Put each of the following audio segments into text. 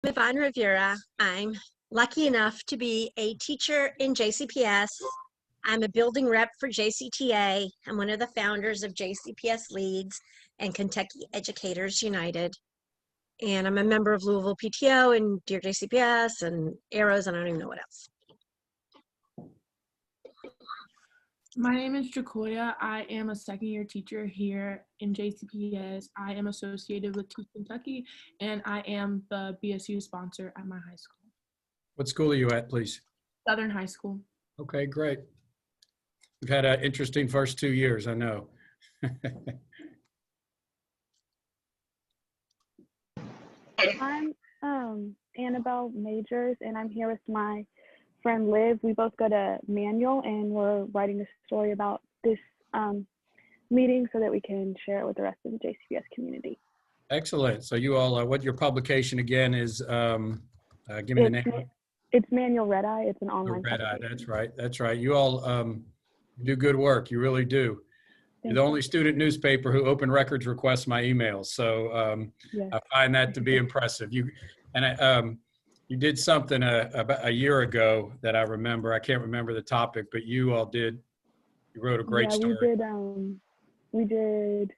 Yvonne Rivera. I'm lucky enough to be a teacher in JCPS. I'm a building rep for JCTA. I'm one of the founders of JCPS Leads and Kentucky Educators United. And I'm a member of Louisville PTO and Dear JCPS and Arrows, and I don't even know what else. My name is Jacoya. I am a second-year teacher here in JCPS. I am associated with Teach Kentucky, and I am the BSU sponsor at my high school. What school are you at, please? Southern High School. Okay, great. We've had an interesting first 2 years, I know. I'm Annabelle Majors, and I'm here with my friend Liv. We both go to Manual, and we're writing a story about this meeting so that we can share it with the rest of the JCPS community. Excellent. So you all, what your publication again is, give me the name. It's Manual Red Eye. It's an online Red Eye, publication. that's right. That's right. You all do good work. You really do. You're the only student newspaper who open records requests my emails. So Yeah. I find that to be impressive. You did something about a year ago that I remember. I can't remember the topic, but you all did. You wrote a great story. We did.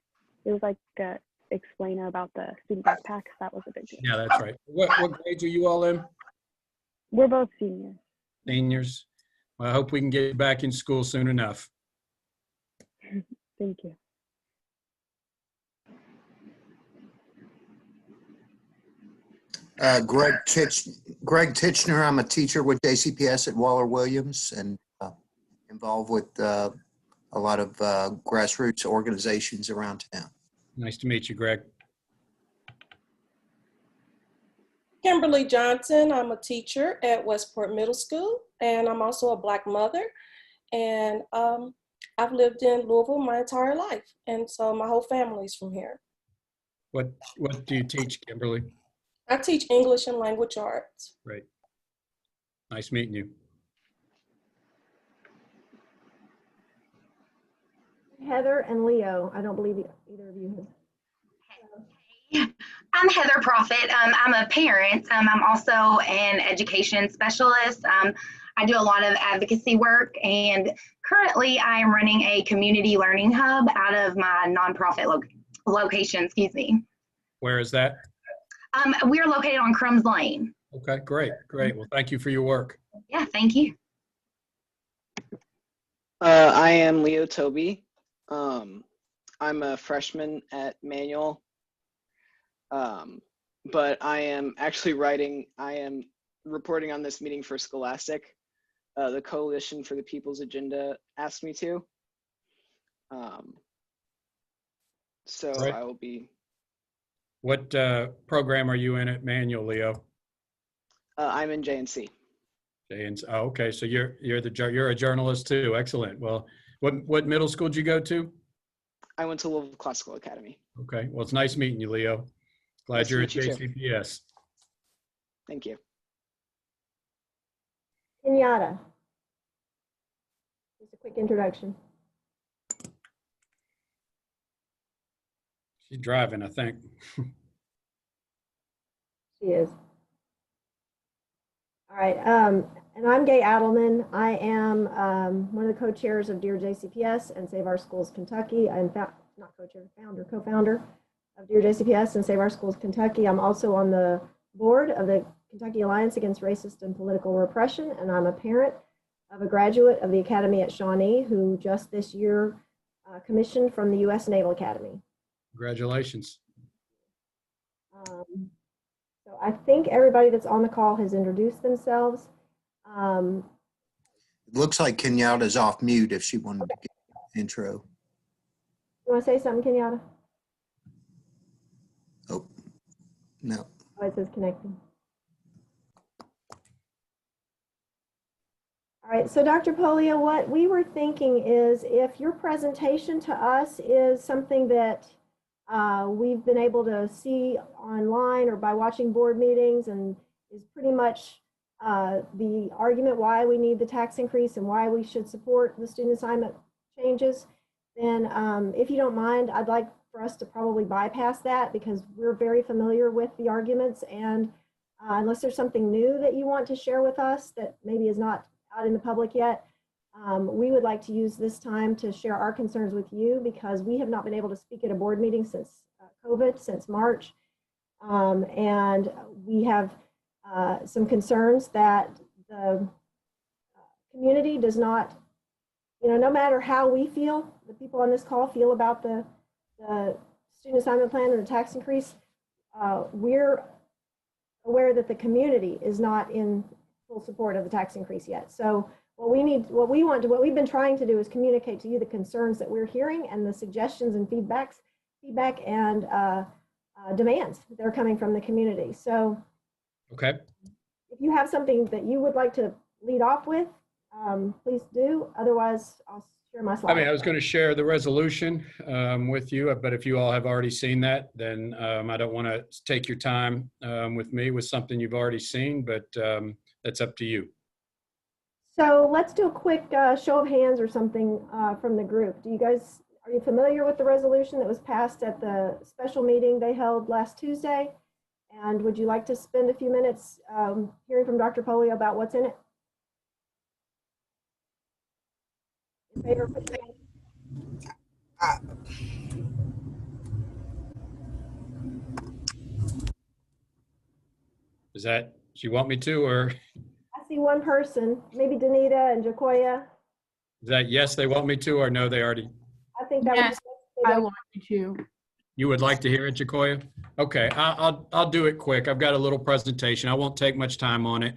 It was like a explainer about the student backpacks. That was a big deal. Yeah, that's right. What grades are you all in? We're both seniors. Seniors. Well, I hope we can get back in school soon enough. Thank you. Greg Titchener. I'm a teacher with JCPS at Waller Williams and involved with a lot of grassroots organizations around town. Nice to meet you, Greg. Kimberly Johnson. I'm a teacher at Westport Middle School, and I'm also a Black mother. And I've lived in Louisville my entire life, and so my whole family's from here. What do you teach, Kimberly? I teach English and language arts. Great. Nice meeting you. Heather and Leo. I don't believe either of you have. I'm Heather Profit. I'm a parent. I'm also an education specialist. I do a lot of advocacy work, and currently I am running a community learning hub out of my nonprofit location, excuse me. Where is that? We're located on Crumbs Lane. Okay, great. Well, thank you for your work. Yeah, thank you. I am Leo Toby. I'm a freshman at Manual, but I am actually I am reporting on this meeting for Scholastic. The Coalition for the People's Agenda asked me to. So Right. I will be. What program are you in at Manual, Leo? I'm in JNC. Oh, okay. So you're a journalist too. Excellent. Well, what middle school did you go to? I went to Louisville Classical Academy. Okay. Well, it's nice meeting you, Leo. Glad Nice to you're at meet you too. JCPS. Thank you. Kenyatta. Just a quick introduction. She's driving, I think. She is. All right, and I'm Gay Adelman. I am one of the co-chairs of Dear JCPS and Save Our Schools Kentucky. I'm not co-chair, co-founder of Dear JCPS and Save Our Schools Kentucky. I'm also on the board of the Kentucky Alliance Against Racist and Political Repression, and I'm a parent of a graduate of the Academy at Shawnee who just this year commissioned from the U.S. Naval Academy. Congratulations. So I think everybody that's on the call has introduced themselves. It looks like Kenyatta's off mute if she wanted to get an intro. You want to say something, Kenyatta? Oh, no. Oh, it says connecting. All right, so Dr. Pollio, what we were thinking is if your presentation to us is something that we've been able to see online or by watching board meetings and is pretty much the argument why we need the tax increase and why we should support the student assignment changes, then if you don't mind, I'd like for us to probably bypass that because we're very familiar with the arguments and unless there's something new that you want to share with us that maybe is not out in the public yet, we would like to use this time to share our concerns with you, because we have not been able to speak at a board meeting since COVID, since March. And we have some concerns that the community does not, no matter how we feel, the people on this call feel about the student assignment plan and the tax increase, we're aware that the community is not in full support of the tax increase yet. So what we've been trying to do is communicate to you the concerns that we're hearing and the suggestions and feedback and demands that are coming from the community. So Okay. if you have something that you would like to lead off with, please do. Otherwise, I'll share my slides. I mean, I was going to share the resolution with you, but if you all have already seen that, then I don't want to take your time with me with something you've already seen, but that's up to you. So let's do a quick show of hands or something from the group. Are you familiar with the resolution that was passed at the special meeting they held last Tuesday? And would you like to spend a few minutes hearing from Dr. Pollio about what's in it? In favor, put your hand. Is that, do you want me to, or I see one person, maybe Danita and Jacoya. is that yes, they want me to, or no, they already? I think that Yes, was. I want you to. You would like to hear it, Jacoya? Okay, I'll do it quick. I've got a little presentation. I won't take much time on it.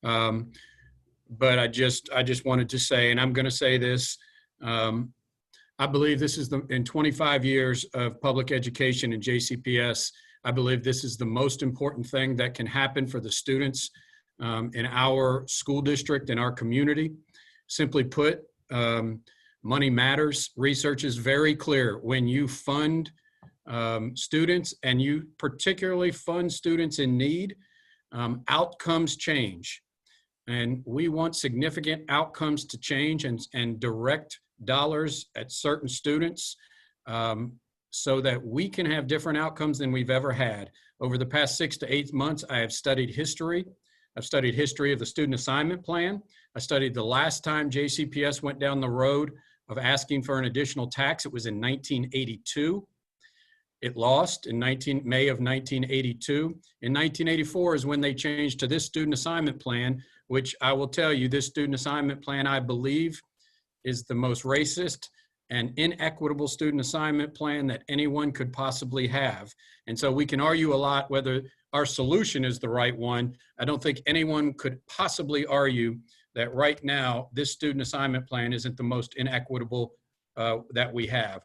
But I just wanted to say, and I'm going to say this, I believe this is in 25 years of public education in JCPS, I believe this is the most important thing that can happen for the students in our school district, in our community. Simply put, money matters. Research is very clear. When you fund students, and you particularly fund students in need, outcomes change. And we want significant outcomes to change and direct dollars at certain students so that we can have different outcomes than we've ever had. Over the past 6 to 8 months, I have studied history. I've studied history of the student assignment plan. I studied the last time JCPS went down the road of asking for an additional tax. It was in 1982. It lost in May of 1982. In 1984 is when they changed to this student assignment plan, which I will tell you, this student assignment plan, I believe, is the most racist and inequitable student assignment plan that anyone could possibly have. And so we can argue a lot whether our solution is the right one. I don't think anyone could possibly argue that right now, this student assignment plan isn't the most inequitable that we have.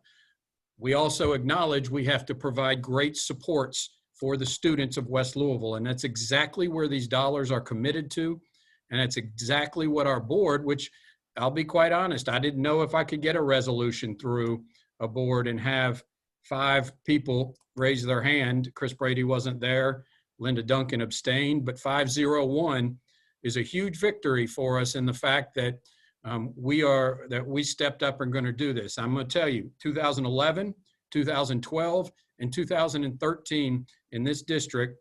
We also acknowledge we have to provide great supports for the students of West Louisville, and that's exactly where these dollars are committed to, and that's exactly what our board, which I'll be quite honest, I didn't know if I could get a resolution through a board and have 5 people raise their hand. Chris Brady wasn't there, Linda Duncan abstained, but 501 is a huge victory for us in the fact that we stepped up and going to do this. I'm going to tell you, 2011, 2012, and 2013 in this district,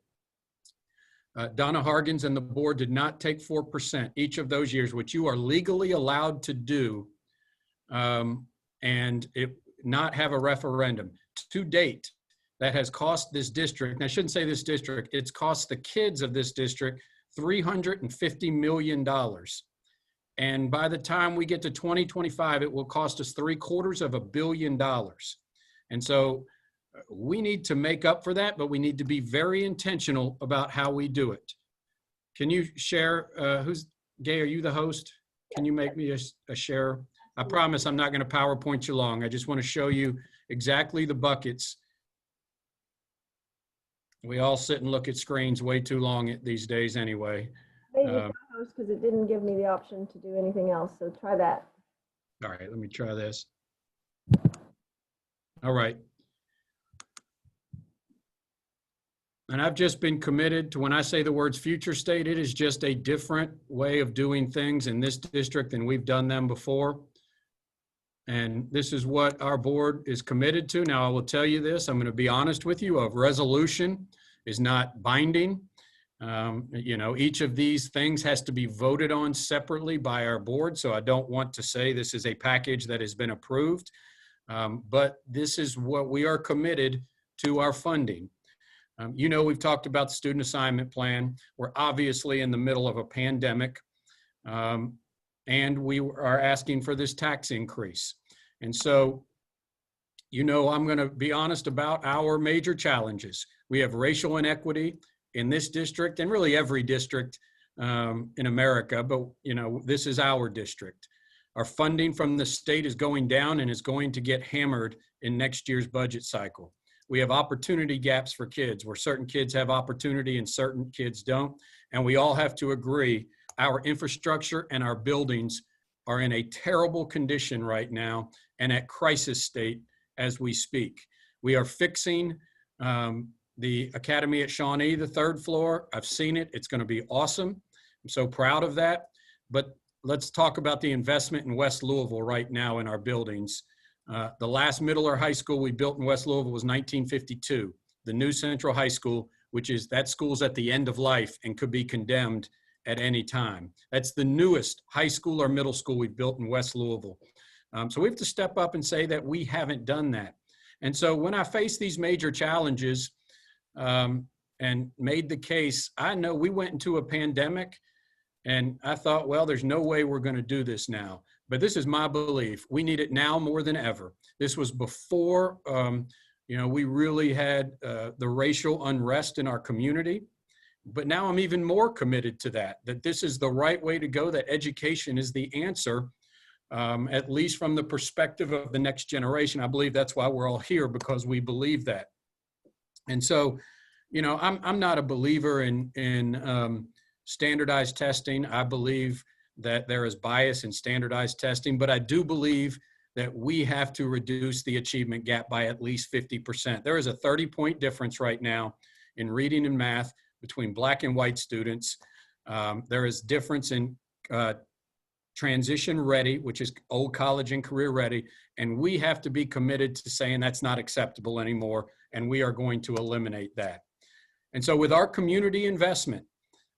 Donna Hargens and the board did not take 4% each of those years, which you are legally allowed to do, and not have a referendum. To date, that has cost this district, and I shouldn't say this district, it's cost the kids of this district $350 million. And by the time we get to 2025, it will cost us $750 million. And so we need to make up for that, but we need to be very intentional about how we do it. Can you share, Gay, are you the host? Can you make me a share? I promise I'm not going to PowerPoint you long. I just want to show you exactly the buckets. We all sit and look at screens way too long these days anyway. Because it didn't give me the option to do anything else, so try that. All right, let me try this. All right. And I've just been committed to, when I say the words future state, it is just a different way of doing things in this district than we've done them before. And this is what our board is committed to. Now, I will tell you this, I'm going to be honest with you, a resolution is not binding. You know, each of these things has to be voted on separately by our board. So I don't want to say this is a package that has been approved, but this is what we are committed to our funding. You know, we've talked about the student assignment plan. We're obviously in the middle of a pandemic, and we are asking for this tax increase. And so, you know, I'm going to be honest about our major challenges. We have racial inequity in this district and really every district in America, but you know, this is our district. Our funding from the state is going down and is going to get hammered in next year's budget cycle. We have opportunity gaps for kids where certain kids have opportunity and certain kids don't. And we all have to agree our infrastructure and our buildings are in a terrible condition right now and at crisis state as we speak. We are fixing the Academy at Shawnee, the 3rd floor. I've seen it. It's going to be awesome. I'm so proud of that. But let's talk about the investment in West Louisville right now in our buildings. The last middle or high school we built in West Louisville was 1952. The new Central High School, which is that school's at the end of life and could be condemned at any time. That's the newest high school or middle school we built in West Louisville. So we have to step up and say that we haven't done that. And so when I face these major challenges, and made the case, I know we went into a pandemic and I thought, well, there's no way we're going to do this now. But this is my belief. We need it now more than ever. This was before, you know, we really had the racial unrest in our community. But now I'm even more committed to that this is the right way to go, that education is the answer, at least from the perspective of the next generation. I believe that's why we're all here, because we believe that. And so, you know, I'm not a believer in standardized testing. I believe that there is bias in standardized testing, but I do believe that we have to reduce the achievement gap by at least 50%. There is a 30-point difference right now in reading and math between Black and white students. There is difference in transition ready, which is old college and career ready. And we have to be committed to saying that's not acceptable anymore. And we are going to eliminate that. And so with our community investment,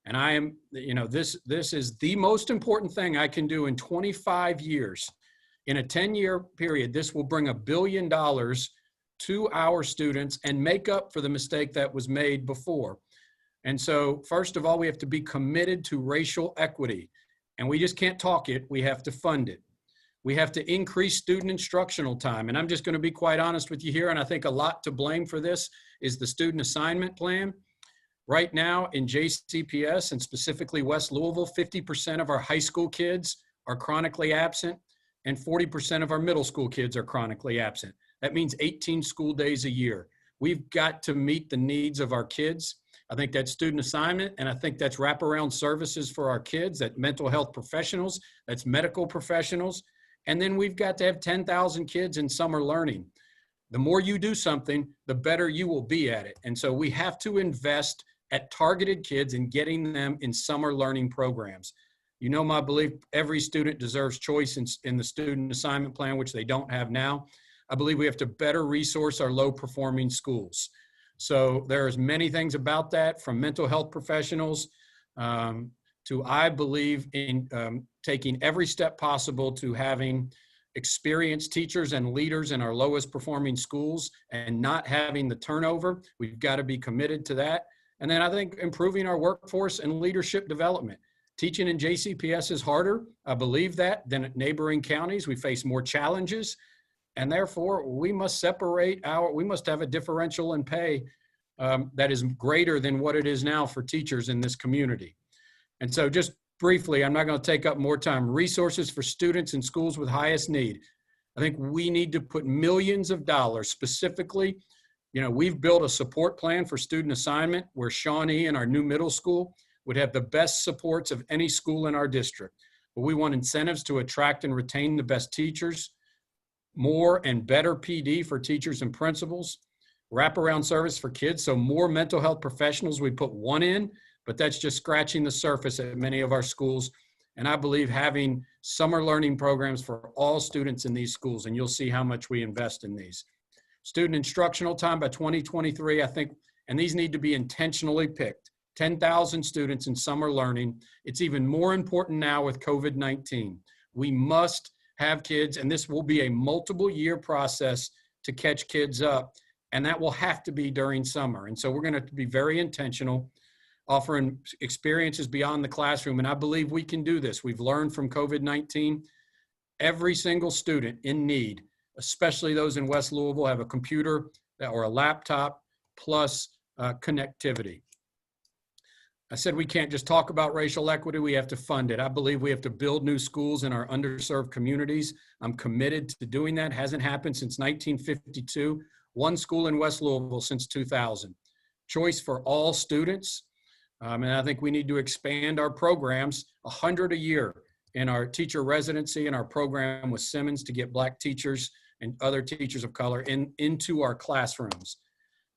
and I am, you know, this is the most important thing I can do in 25 years. In a 10-year period, this will bring $1 billion to our students and make up for the mistake that was made before. And so first of all, we have to be committed to racial equity. And we just can't talk it, we have to fund it. We have to increase student instructional time. And I'm just going to be quite honest with you here, and I think a lot to blame for this is the student assignment plan. Right now in JCPS, and specifically West Louisville, 50% of our high school kids are chronically absent, and 40% of our middle school kids are chronically absent. That means 18 school days a year. We've got to meet the needs of our kids. I think that's student assignment, and I think that's wraparound services for our kids, that's mental health professionals, that's medical professionals. And then we've got to have 10,000 kids in summer learning. The more you do something, the better you will be at it. And so we have to invest at targeted kids and getting them in summer learning programs. You know my belief, every student deserves choice in the student assignment plan, which they don't have now. I believe we have to better resource our low-performing schools. So there's many things about that, from mental health professionals to, I believe, in taking every step possible to having experienced teachers and leaders in our lowest performing schools and not having the turnover. We've got to be committed to that. And then I think improving our workforce and leadership development. Teaching in JCPS is harder, I believe that, than at neighboring counties. We face more challenges, and therefore we must we must have a differential in pay that is greater than what it is now for teachers in this community. And so just briefly, I'm not going to take up more time. Resources for students in schools with highest need. I think we need to put millions of dollars specifically. You know, we've built a support plan for student assignment where Shawnee and our new middle school would have the best supports of any school in our district. But we want incentives to attract and retain the best teachers, more and better PD for teachers and principals, wraparound service for kids, so more mental health professionals. We put one in, but that's just scratching the surface at many of our schools. And I believe having summer learning programs for all students in these schools, and you'll see how much we invest in these. Student instructional time by 2023, I think, and these need to be intentionally picked. 10,000 students in summer learning. It's even more important now with COVID-19. We must have kids, and this will be a multiple year process to catch kids up, and that will have to be during summer. And so we're going to be very intentional, offering experiences beyond the classroom, and I believe we can do this. We've learned from COVID-19. Every single student in need, especially those in West Louisville, have a computer or a laptop plus connectivity. I said we can't just talk about racial equity, we have to fund it. I believe we have to build new schools in our underserved communities. I'm committed to doing that. Hasn't happened since 1952. One school in West Louisville since 2000. Choice for all students. And I think we need to expand our programs, 100 a year in our teacher residency and our program with Simmons to get Black teachers and other teachers of color into our classrooms.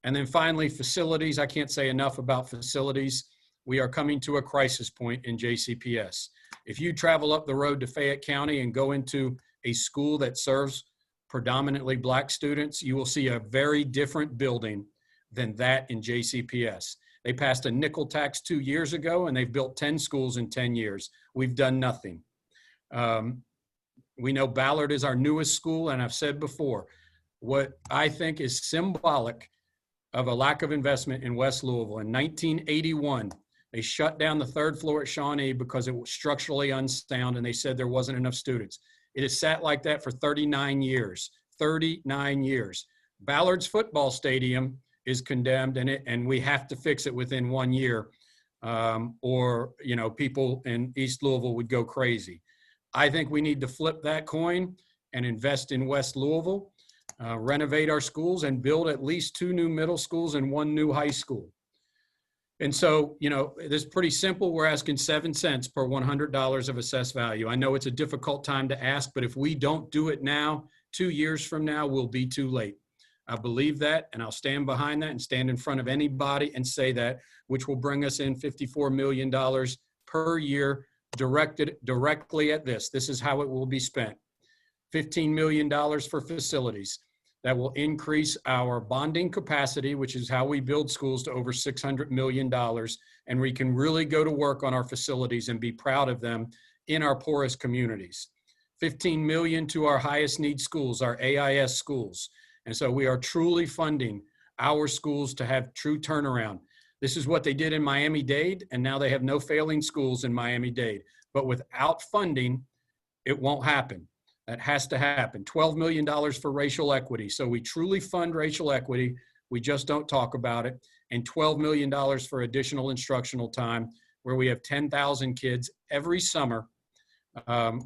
And then finally, facilities. I can't say enough about facilities. We are coming to a crisis point in JCPS. If you travel up the road to Fayette County and go into a school that serves predominantly Black students, you will see a very different building than that in JCPS. They passed a nickel tax 2 years ago, and they've built 10 schools in 10 years. We've done nothing. We know Ballard is our newest school, and I've said before, what I think is symbolic of a lack of investment in West Louisville. In 1981, they shut down the third floor at Shawnee because it was structurally unsound, and they said there wasn't enough students. It has sat like that for 39 years, 39 years. Ballard's football stadium is condemned, and we have to fix it within 1 year, or people in East Louisville would go crazy. I think we need to flip that coin and invest in West Louisville, renovate our schools, and build at least 2 new middle schools and 1 new high school. And so, this is pretty simple. We're asking 7 cents per $100 of assessed value. I know it's a difficult time to ask, but if we don't do it now, 2 years from now, we'll be too late. I believe that, and I'll stand behind that and stand in front of anybody and say that, which will bring us in $54 million per year directed directly at this. This is how it will be spent. $15 million for facilities. That will increase our bonding capacity, which is how we build schools, to over $600 million. And we can really go to work on our facilities and be proud of them in our poorest communities. $15 million to our highest need schools, our AIS schools. And so we are truly funding our schools to have true turnaround. This is what they did in Miami-Dade, and now they have no failing schools in Miami-Dade. But without funding, it won't happen. That has to happen. $12 million for racial equity. So we truly fund racial equity. We just don't talk about it. And $12 million for additional instructional time, where we have 10,000 kids every summer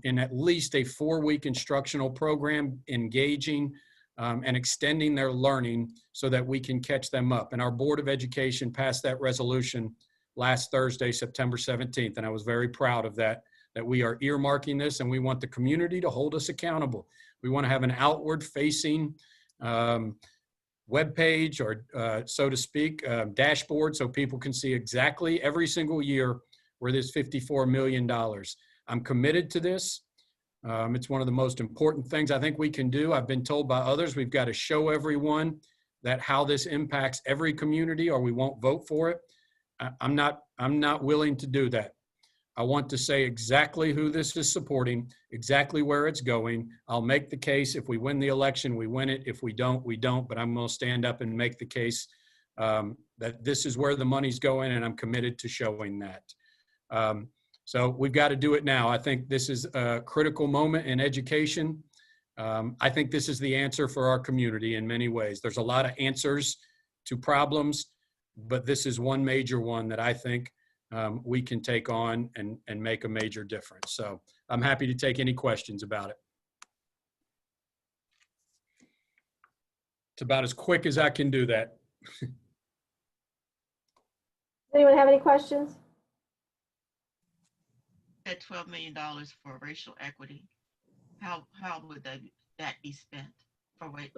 in at least a 4-week instructional program, engaging and extending their learning so that we can catch them up. And our Board of Education passed that resolution last Thursday, September 17th. And I was very proud of that we are earmarking this, and we want the community to hold us accountable. We want to have an outward facing webpage, or so to speak, dashboard, so people can see exactly every single year where there's $54 million. I'm committed to this. It's one of the most important things I think we can do. I've been told by others, we've got to show everyone that how this impacts every community, or we won't vote for it. I'm not willing to do that. I want to say exactly who this is supporting, exactly where it's going. I'll make the case. If we win the election, we win it. If we don't, we don't. But I'm going to stand up and make the case that this is where the money's going, and I'm committed to showing that. So we've got to do it now. I think this is a critical moment in education. I think this is the answer for our community in many ways. There's a lot of answers to problems, but this is one major one that I think we can take on and make a major difference. So I'm happy to take any questions about it. It's about as quick as I can do that. Anyone have any questions? That $12 million for racial equity, how would that be spent?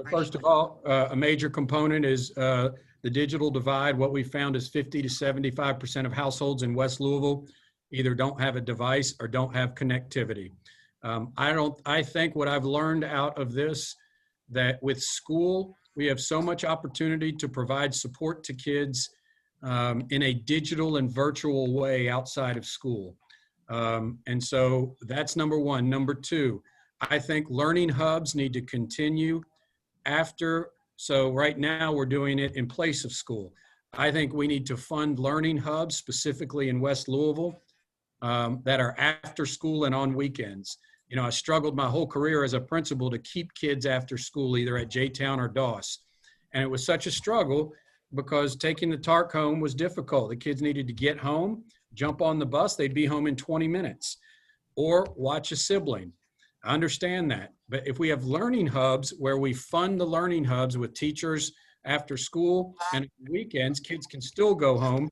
First of all, a major component is the digital divide. What we found is 50 to 75% of households in West Louisville either don't have a device or don't have connectivity. I think what I've learned out of this, that with school, we have so much opportunity to provide support to kids in a digital and virtual way outside of school. And so that's number one. Number two, I think learning hubs need to continue after. So right now we're doing it in place of school. I think we need to fund learning hubs specifically in West Louisville that are after school and on weekends. You know, I struggled my whole career as a principal to keep kids after school, either at J-Town or Doss. And it was such a struggle because taking the TARC home was difficult. The kids needed to get home, jump on the bus, they'd be home in 20 minutes, or watch a sibling. I understand that. But if we have learning hubs where we fund the learning hubs with teachers after school and weekends, kids can still go home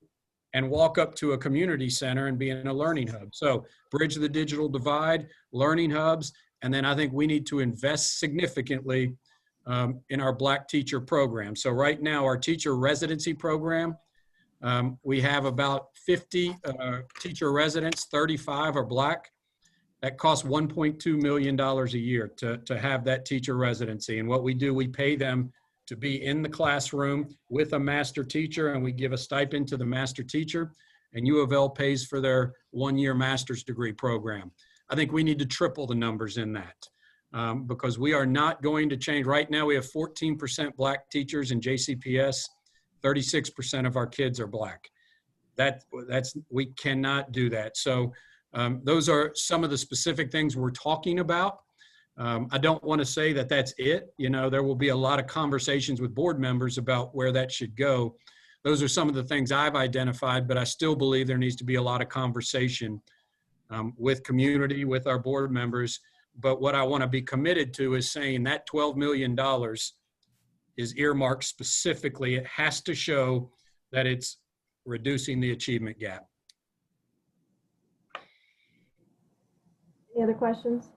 and walk up to a community center and be in a learning hub. So bridge the digital divide, learning hubs, and then I think we need to invest significantly in our Black teacher program. So right now, our teacher residency program, we have about 50 teacher residents, 35 are Black. That costs $1.2 million a year to have that teacher residency. And what we do, we pay them to be in the classroom with a master teacher, and we give a stipend to the master teacher, and U of L pays for their one-year master's degree program. I think we need to triple the numbers in that because we are not going to change. Right now, we have 14% Black teachers in JCPS, 36% of our kids are Black. We cannot do that. So those are some of the specific things we're talking about. I don't want to say that that's it. You know, there will be a lot of conversations with board members about where that should go. Those are some of the things I've identified, but I still believe there needs to be a lot of conversation with community, with our board members. But what I want to be committed to is saying that $12 million is earmarked specifically. It has to show that it's reducing the achievement gap. Any other questions?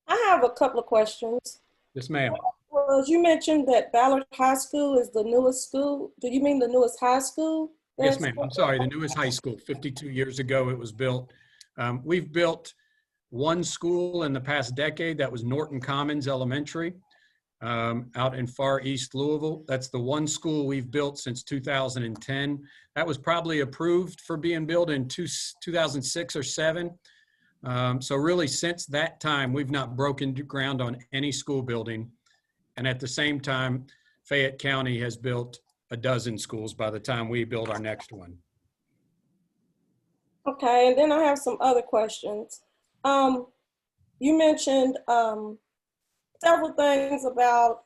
I have a couple of questions. Yes, ma'am. Well, you mentioned that Ballard High School is the newest school. Do you mean the newest high school? Yes, ma'am. I'm sorry. The newest high school, 52 years ago it was built. We've built one school in the past decade. That was Norton Commons Elementary out in far east Louisville. That's the one school we've built since 2010. That was probably approved for being built in 2006 or 7. So really since that time, we've not broken ground on any school building. And at the same time, Fayette County has built a dozen schools by the time we build our next one. Okay, and then I have some other questions. You mentioned several things about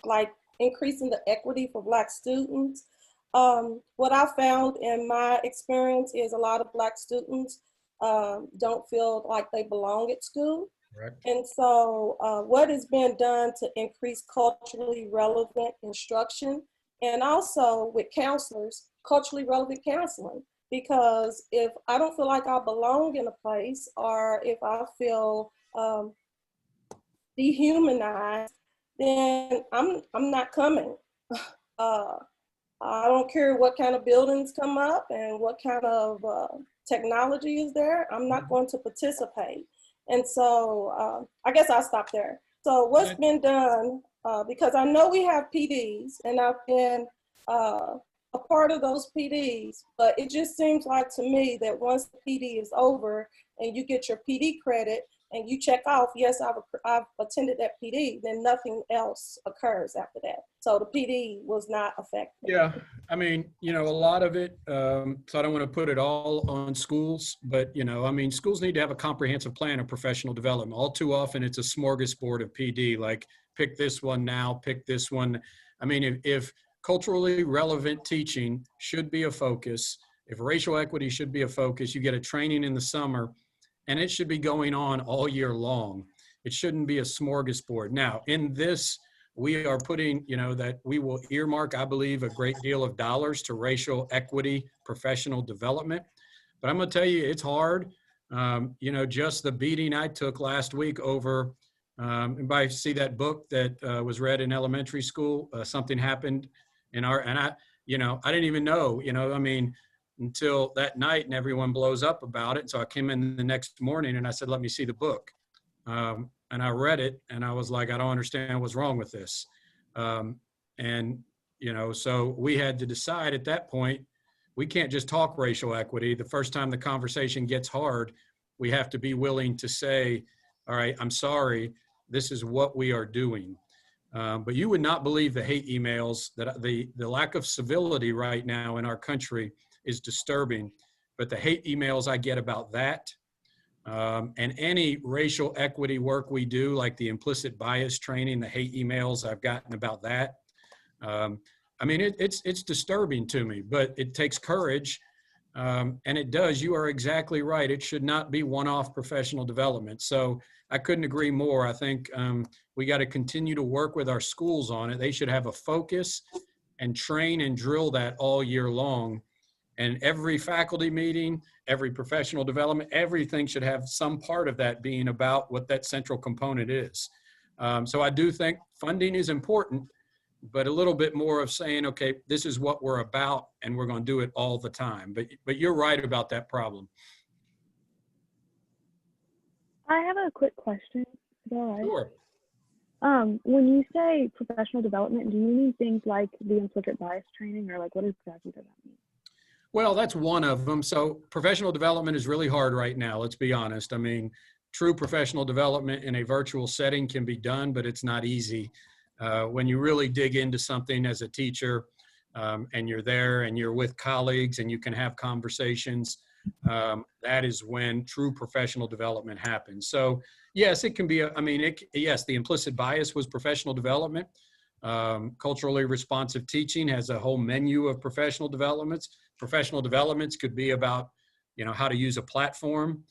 like increasing the equity for Black students. What I found in my experience is a lot of Black students don't feel like they belong at school. Correct. And so what has been done to increase culturally relevant instruction and also with counselors, culturally relevant counseling? Because if I don't feel like I belong in a place or if I feel dehumanized, then I'm not coming. I don't care what kind of buildings come up and what kind of technology is there. I'm not going to participate. And so I guess I'll stop there. So what's been done, because I know we have PDs and I've been a part of those PDs, but it just seems like to me that once the PD is over and you get your PD credit and you check off, yes, I've attended that PD, then nothing else occurs after that. So the PD was not affected. Yeah, I mean, you know, a lot of it, so I don't want to put it all on schools, but, you know, I mean, schools need to have a comprehensive plan of professional development. All too often it's a smorgasbord of PD, like pick this one now, pick this one. I mean, if culturally relevant teaching should be a focus, if racial equity should be a focus, you get a training in the summer and it should be going on all year long. It shouldn't be a smorgasbord. Now, in this, we are putting, you know, that we will earmark, I believe, a great deal of dollars to racial equity, professional development. But I'm going to tell you, it's hard. You know, just the beating I took last week over, anybody see that book that was read in elementary school? Something happened in our, and I, you know, I didn't even know, you know, I mean, until that night and everyone blows up about it. So I came in the next morning and I said, let me see the book. And I read it and I was like, I don't understand what's wrong with this. And So we had to decide at that point, we can't just talk racial equity. The first time the conversation gets hard, we have to be willing to say, all right, I'm sorry, this is what we are doing. But you would not believe the hate emails, that the lack of civility right now in our country is disturbing. But the hate emails I get about that, and any racial equity work we do, like the implicit bias training, the hate emails I've gotten about that. It's disturbing to me, but it takes courage. And it does. You are exactly right. It should not be one-off professional development. So I couldn't agree more. I think we got to continue to work with our schools on it. They should have a focus and train and drill that all year long. And every faculty meeting, every professional development, everything should have some part of that being about what that central component is. So I do think funding is important, but a little bit more of saying, okay, this is what we're about and we're going to do it all the time. But you're right about that problem. I have a quick question. Is that all right? Sure. When you say professional development, do you mean things like the implicit bias training, or like what exactly does that mean? Well, that's one of them. So professional development is really hard right now. Let's be honest. I mean, true professional development in a virtual setting can be done, but it's not easy. When you really dig into something as a teacher, and you're there and you're with colleagues and you can have conversations, that is when true professional development happens. So yes, it can be, yes, the implicit bias was professional development. Culturally responsive teaching has a whole menu of professional developments. Professional developments could be about, how to use a platform.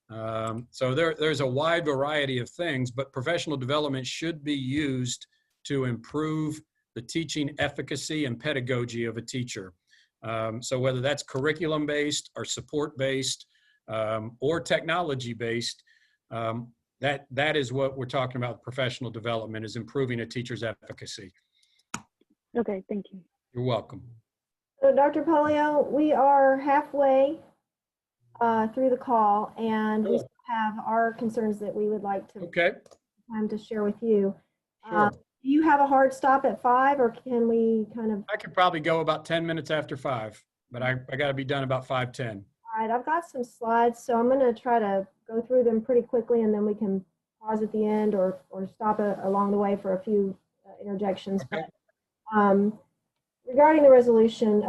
So there's a wide variety of things, but professional development should be used to improve the teaching efficacy and pedagogy of a teacher. So whether that's curriculum-based or support-based or technology-based, that is what we're talking about. Professional development is improving a teacher's efficacy. Okay, thank you. You're welcome. So Dr. Pollio, we are halfway through the call, and we still have our concerns that we would like to share with you. Sure. Do you have a hard stop at 5, or can we kind of? I could probably go about 10 minutes after 5, but I got to be done about 5:10. All right, I've got some slides, so I'm going to try to go through them pretty quickly, and then we can pause at the end or stop along the way for a few interjections. Okay. But, regarding the resolution,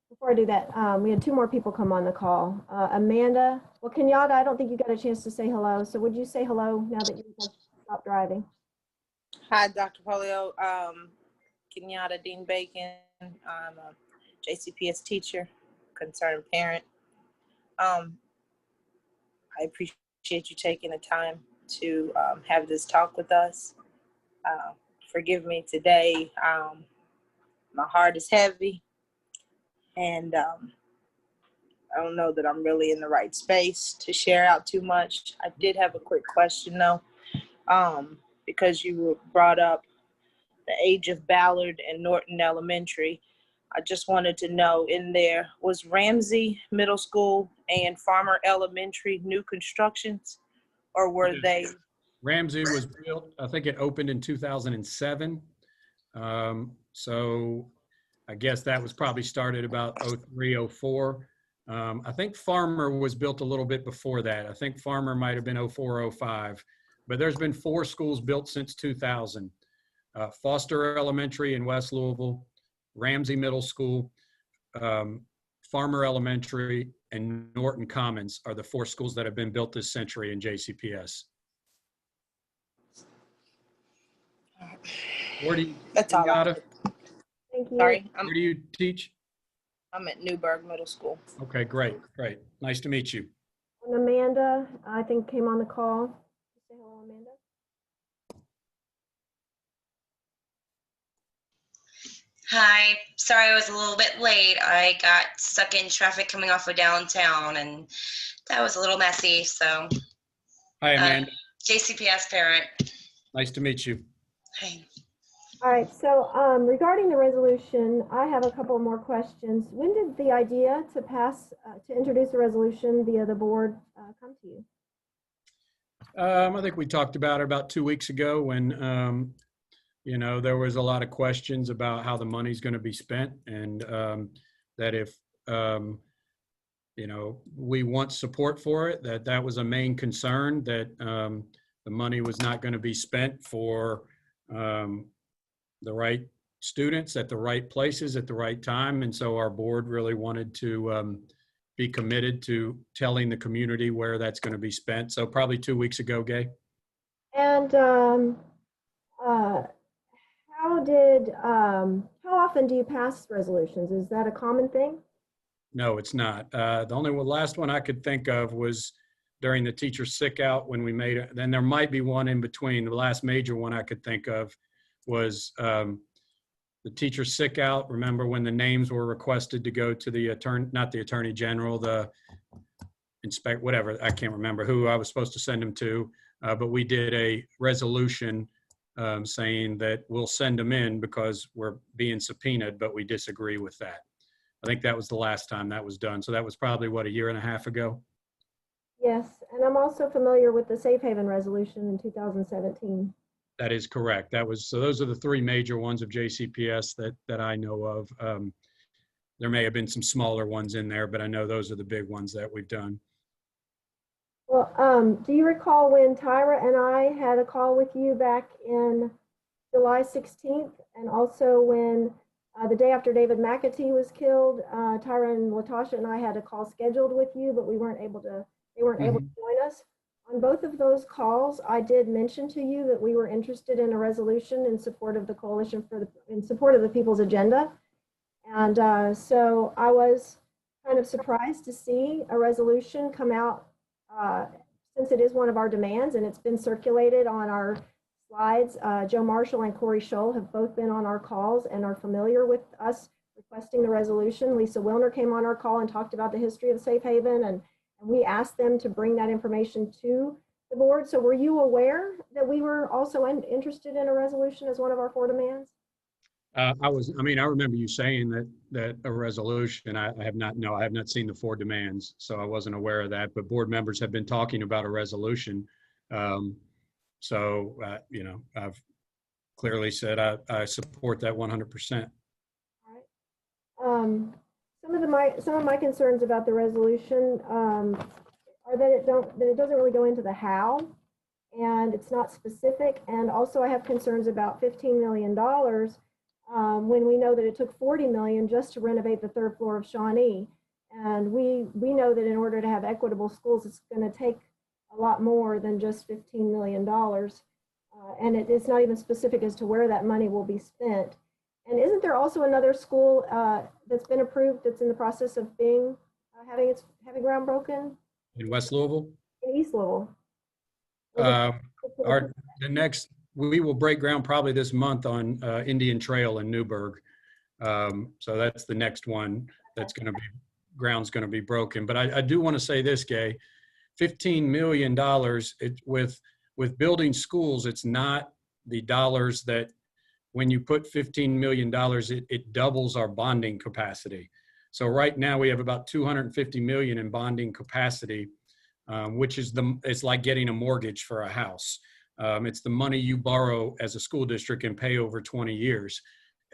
before I do that, we had 2 more people come on the call. Amanda, well, Kenyatta, I don't think you got a chance to say hello, so would you say hello now that you've stopped driving? Hi, Dr. Pollio. Kenyatta Dean Bacon. I'm a JCPS teacher, concerned parent. I appreciate you taking the time to have this talk with us. Forgive me today. My heart is heavy, and I don't know that I'm really in the right space to share out too much. I did have a quick question though, because you brought up the age of Ballard and Norton Elementary. I just wanted to know, in there, was Ramsey Middle School and Farmer Elementary new constructions, or were they? Ramsey was built, I think it opened in 2007. So I guess that was probably started about 03, 04. I think Farmer was built a little bit before that. I think Farmer might have been 04, 05. But there's been 4 schools built since 2000. Foster Elementary in West Louisville, Ramsey Middle School, Farmer Elementary, and Norton Commons are the 4 schools that have been built this century in JCPS. Where do you, That's all. Thank you. Sorry, where do you teach? I'm at Newburgh Middle School. Okay, great. Nice to meet you. And Amanda, I think, came on the call. Say hello, Amanda. Hi, sorry I was a little bit late. I got stuck in traffic coming off of downtown, and that was a little messy. So, Hi, Amanda. JCPS parent. Nice to meet you. Hi. All right, so regarding the resolution, I have a couple more questions. When did the idea to introduce a resolution via the board come to you? I think we talked about it about 2 weeks ago when you know, there was a lot of questions about how the money's going to be spent, and that if, you know, we want support for it, that was a main concern, that the money was not going to be spent for the right students at the right places at the right time. And so our board really wanted to be committed to telling the community where that's going to be spent. So probably 2 weeks ago, Gay. And how often do you pass resolutions? Is that a common thing? No, it's not. The only last one I could think of was during the teacher sick out when we made it. Then there might be one in between. The last major one I could think of was the teacher sick out. Remember when the names were requested to go to the attorney, not the attorney general, the inspect, whatever, I can't remember who I was supposed to send them to, but we did a resolution saying that we'll send them in because we're being subpoenaed, but we disagree with that. I think that was the last time that was done. So that was probably, what, a year and a half ago? Yes, and I'm also familiar with the Safe Haven resolution in 2017. That is correct. That was, so those are the three major ones of JCPS that I know of. There may have been some smaller ones in there, but I know those are the big ones that we've done. Well, do you recall when Tyra and I had a call with you back in July 16th, and also when the day after David McAtee was killed, Tyra and Latasha and I had a call scheduled with you, but we weren't able to, they weren't able to join us. On both of those calls, I did mention to you that we were interested in a resolution in support of the coalition in support of the People's Agenda. And so I was kind of surprised to see a resolution come out since it is one of our demands and it's been circulated on our slides. Joe Marshall and Corey Scholl have both been on our calls and are familiar with us requesting the resolution. Lisa Wilner came on our call and talked about the history of Safe Haven, and we asked them to bring that information to the board. So were you aware that we were also interested in a resolution as one of our 4 demands? I remember you saying that a resolution. I have not seen the 4 demands, so I wasn't aware of that, but board members have been talking about a resolution. You know, I've clearly said I support that 100%. All right. Some of my concerns about the resolution are that it doesn't really go into the how, and it's not specific. And also, I have concerns about $15 million when we know that it took $40 million just to renovate the 3rd floor of Shawnee. And we know that in order to have equitable schools, it's going to take a lot more than just $15 million. And it's not even specific as to where that money will be spent. And isn't there also another school that's been approved that's in the process of being having ground broken? In West Louisville? In East Louisville. We will break ground probably this month on Indian Trail in Newburgh. So that's the next one that's going to be, ground's going to be broken. But I do want to say this, Gay, $15 million with building schools, it's not the dollars that when you put $15 million, it doubles our bonding capacity. So right now we have about $250 million in bonding capacity, which is it's like getting a mortgage for a house. It's the money you borrow as a school district and pay over 20 years.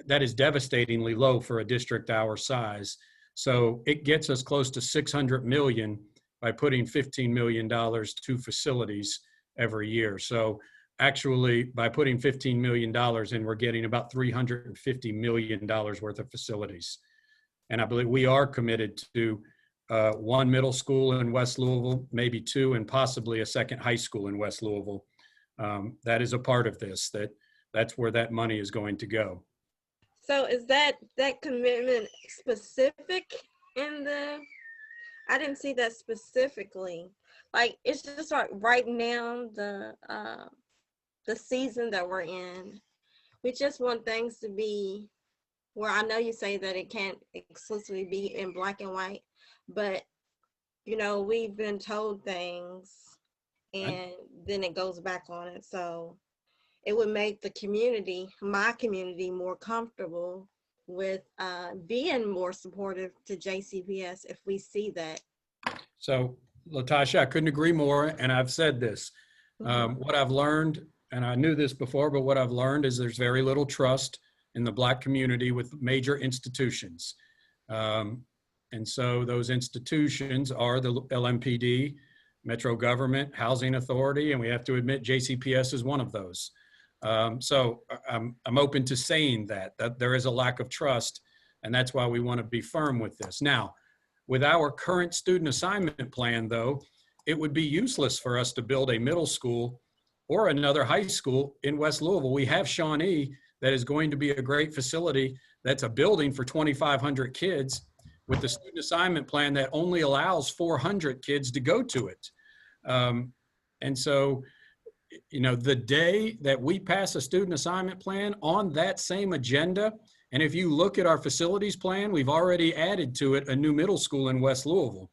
That is devastatingly low for a district our size. So it gets us close to $600 million by putting $15 million to facilities every year. So actually, by putting $15 million in, we're getting about $350 million worth of facilities. And I believe we are committed to 1 middle school in West Louisville, maybe 2, and possibly a 2nd high school in West Louisville. That is a part of this, that's where that money is going to go. So is that commitment specific in I didn't see that specifically. Like, it's just like right now, the season that we're in, we just want things to be where, I know you say that it can't exclusively be in black and white, but you know, we've been told things and then it goes back on it. So it would make the community, my community, more comfortable with being more supportive to JCPS if we see that. So Latasha, I couldn't agree more, and I've said this. What I've learned and I knew this before, but what I've learned is there's very little trust in the Black community with major institutions. And so those institutions are the LMPD, Metro Government, Housing Authority, and we have to admit JCPS is one of those. So I'm open to saying that there is a lack of trust, and that's why we want to be firm with this. Now, with our current student assignment plan, though, it would be useless for us to build a middle school or another high school in West Louisville. We have Shawnee that is going to be a great facility that's a building for 2,500 kids with the student assignment plan that only allows 400 kids to go to it. And so, you know, the day that we pass a student assignment plan on that same agenda, and if you look at our facilities plan, we've already added to it a new middle school in West Louisville,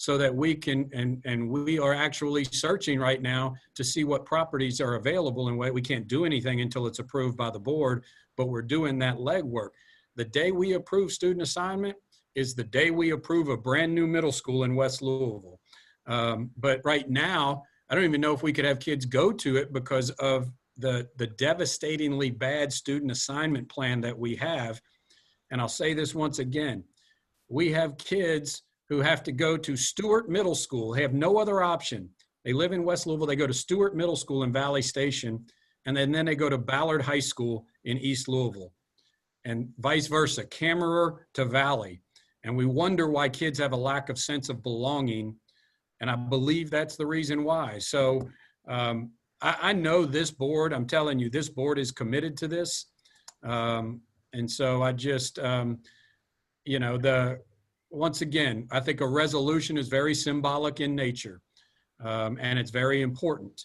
so that we can, and we are actually searching right now to see what properties are available, and we can't do anything until it's approved by the board, but we're doing that legwork. The day we approve student assignment is the day we approve a brand new middle school in West Louisville. But right now, I don't even know if we could have kids go to it because of the devastatingly bad student assignment plan that we have. And I'll say this once again, we have kids who have to go to Stewart Middle School. They have no other option. They live in West Louisville. They go to Stewart Middle School in Valley Station, and then they go to Ballard High School in East Louisville, and vice versa, Camerer to Valley. And we wonder why kids have a lack of sense of belonging. And I believe that's the reason why. So I know this board, I'm telling you, this board is committed to this. And so I just, you know, once again, I think a resolution is very symbolic in nature, and it's very important.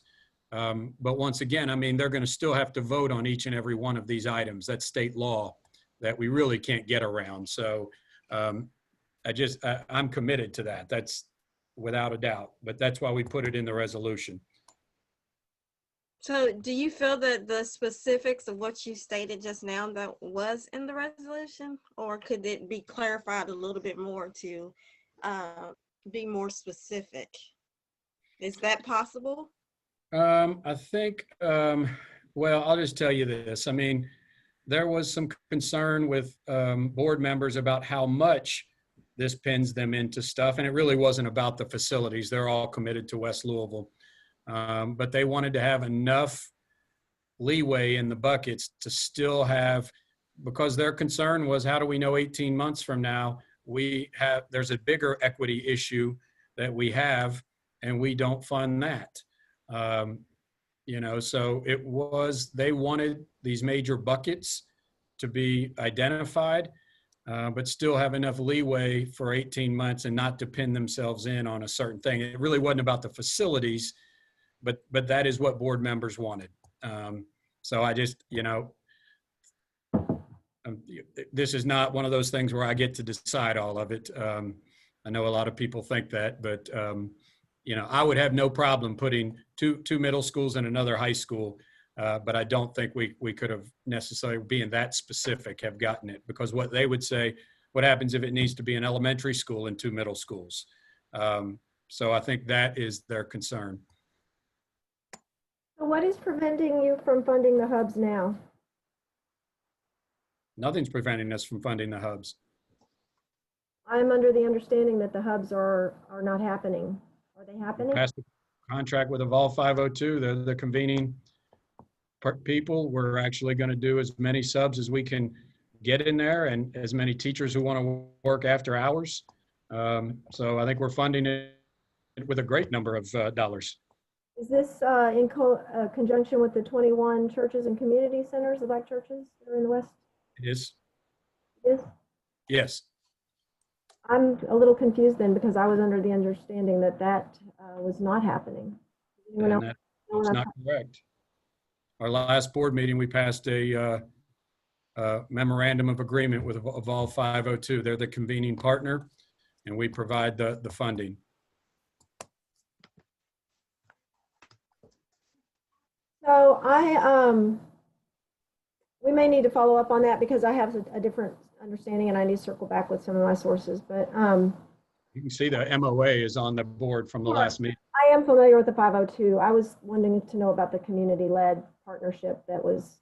But once again, I mean, they're going to still have to vote on each and every one of these items. That's state law that we really can't get around. So I'm committed to that. That's without a doubt, but that's why we put it in the resolution. So do you feel that the specifics of what you stated just now that was in the resolution, or could it be clarified a little bit more to be more specific? Is that possible? I think, well, I'll just tell you this. I mean, there was some concern with board members about how much this pins them into stuff, and it really wasn't about the facilities. They're all committed to West Louisville. But they wanted to have enough leeway in the buckets to still have, because their concern was, how do we know 18 months from now there's a bigger equity issue that we have and we don't fund that. You know, so they wanted these major buckets to be identified, but still have enough leeway for 18 months and not to pin themselves in on a certain thing. It really wasn't about the facilities, but that is what board members wanted. So I just, you know, this is not one of those things where I get to decide all of it. I know a lot of people think that, but you know, I would have no problem putting two middle schools and another high school, but I don't think we could have necessarily, being that specific, have gotten it, because what they would say, what happens if it needs to be an elementary school and 2 middle schools? So I think that is their concern. So what is preventing you from funding the hubs now? Nothing's preventing us from funding the hubs. I'm under the understanding that the hubs are not happening. Are they happening? Passed the contract with Evolve 502. They're the convening people. We're actually going to do as many subs as we can get in there, and as many teachers who want to work after hours. So I think we're funding it with a great number of dollars. Is this in conjunction with the 21 churches and community centers, the Black churches that are in the West? It is. It is? Yes. I'm a little confused then, because I was under the understanding that was not happening. That's not correct. Our last board meeting, we passed a memorandum of agreement with Evolve 502. They're the convening partner, and we provide the funding. So we may need to follow up on that, because I have a different understanding and I need to circle back with some of my sources, but you can see the MOA is on the board from the last meeting. I am familiar with the 502. I was wanting to know about the community-led partnership that was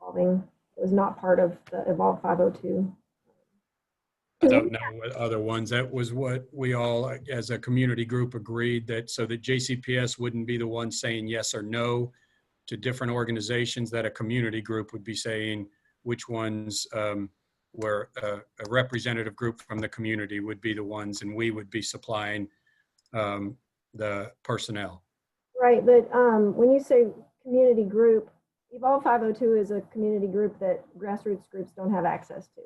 evolving. It was not part of the Evolve 502. I don't know what other ones. That was what we all, as a community group, agreed that so that JCPS wouldn't be the one saying yes or no to different organizations, that a community group would be saying which ones were a representative group from the community would be the ones, and we would be supplying the personnel. Right, but when you say community group, Evolve 502 is a community group that grassroots groups don't have access to.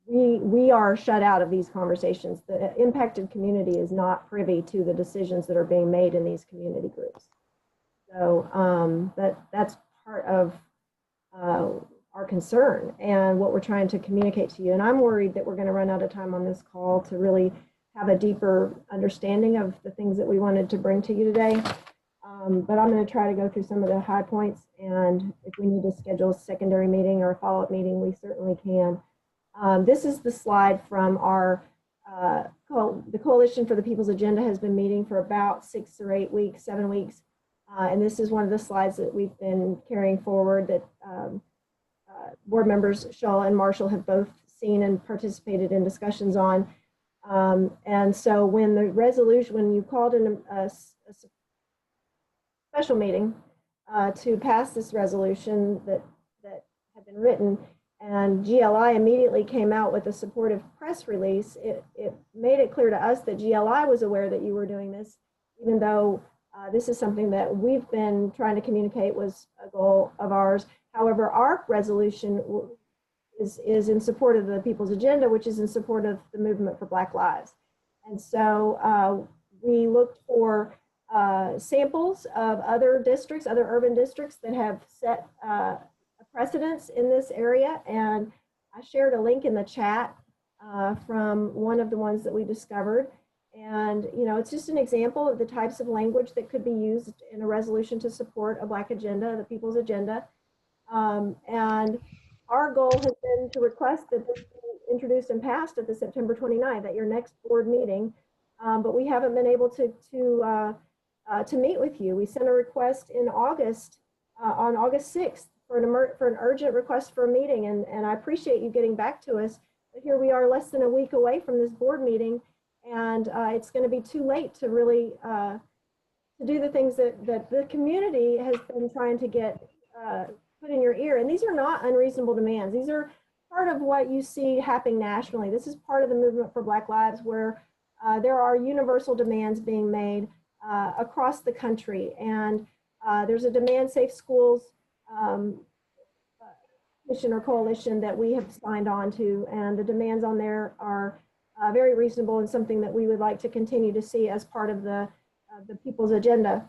We are shut out of these conversations. The impacted community is not privy to the decisions that are being made in these community groups. So that's part of our concern and what we're trying to communicate to you. And I'm worried that we're going to run out of time on this call to really have a deeper understanding of the things that we wanted to bring to you today. But I'm going to try to go through some of the high points, and if we need to schedule a secondary meeting or a follow-up meeting, we certainly can. This is the slide from our, the Coalition for the People's Agenda has been meeting for about 6 or 8 weeks, 7 weeks. And this is one of the slides that we've been carrying forward that board members Shaw and Marshall have both seen and participated in discussions on. And so when the resolution, when you called in a special meeting to pass this resolution that had been written, and GLI immediately came out with a supportive press release, it made it clear to us that GLI was aware that you were doing this, even though this is something that we've been trying to communicate was a goal of ours. However, our resolution is in support of the People's Agenda, which is in support of the movement for Black Lives. And so we looked for samples of other districts, other urban districts that have set a precedence in this area. And I shared a link in the chat from one of the ones that we discovered. And, you know, it's just an example of the types of language that could be used in a resolution to support a Black agenda, the People's Agenda. And our goal has been to request that this be introduced and passed at the September 29th, at your next board meeting. But we haven't been able to meet with you. We sent a request in August, on August 6th, for an urgent request for a meeting. And I appreciate you getting back to us. But here we are less than a week away from this board meeting. And it's going to be too late to really to do the things that the community has been trying to get put in your ear. And these are not unreasonable demands. These are part of what you see happening nationally. This is part of the movement for Black Lives, where there are universal demands being made across the country. And there's a Demand Safe Schools mission or coalition that we have signed on to. And the demands on there are very reasonable and something that we would like to continue to see as part of the People's Agenda.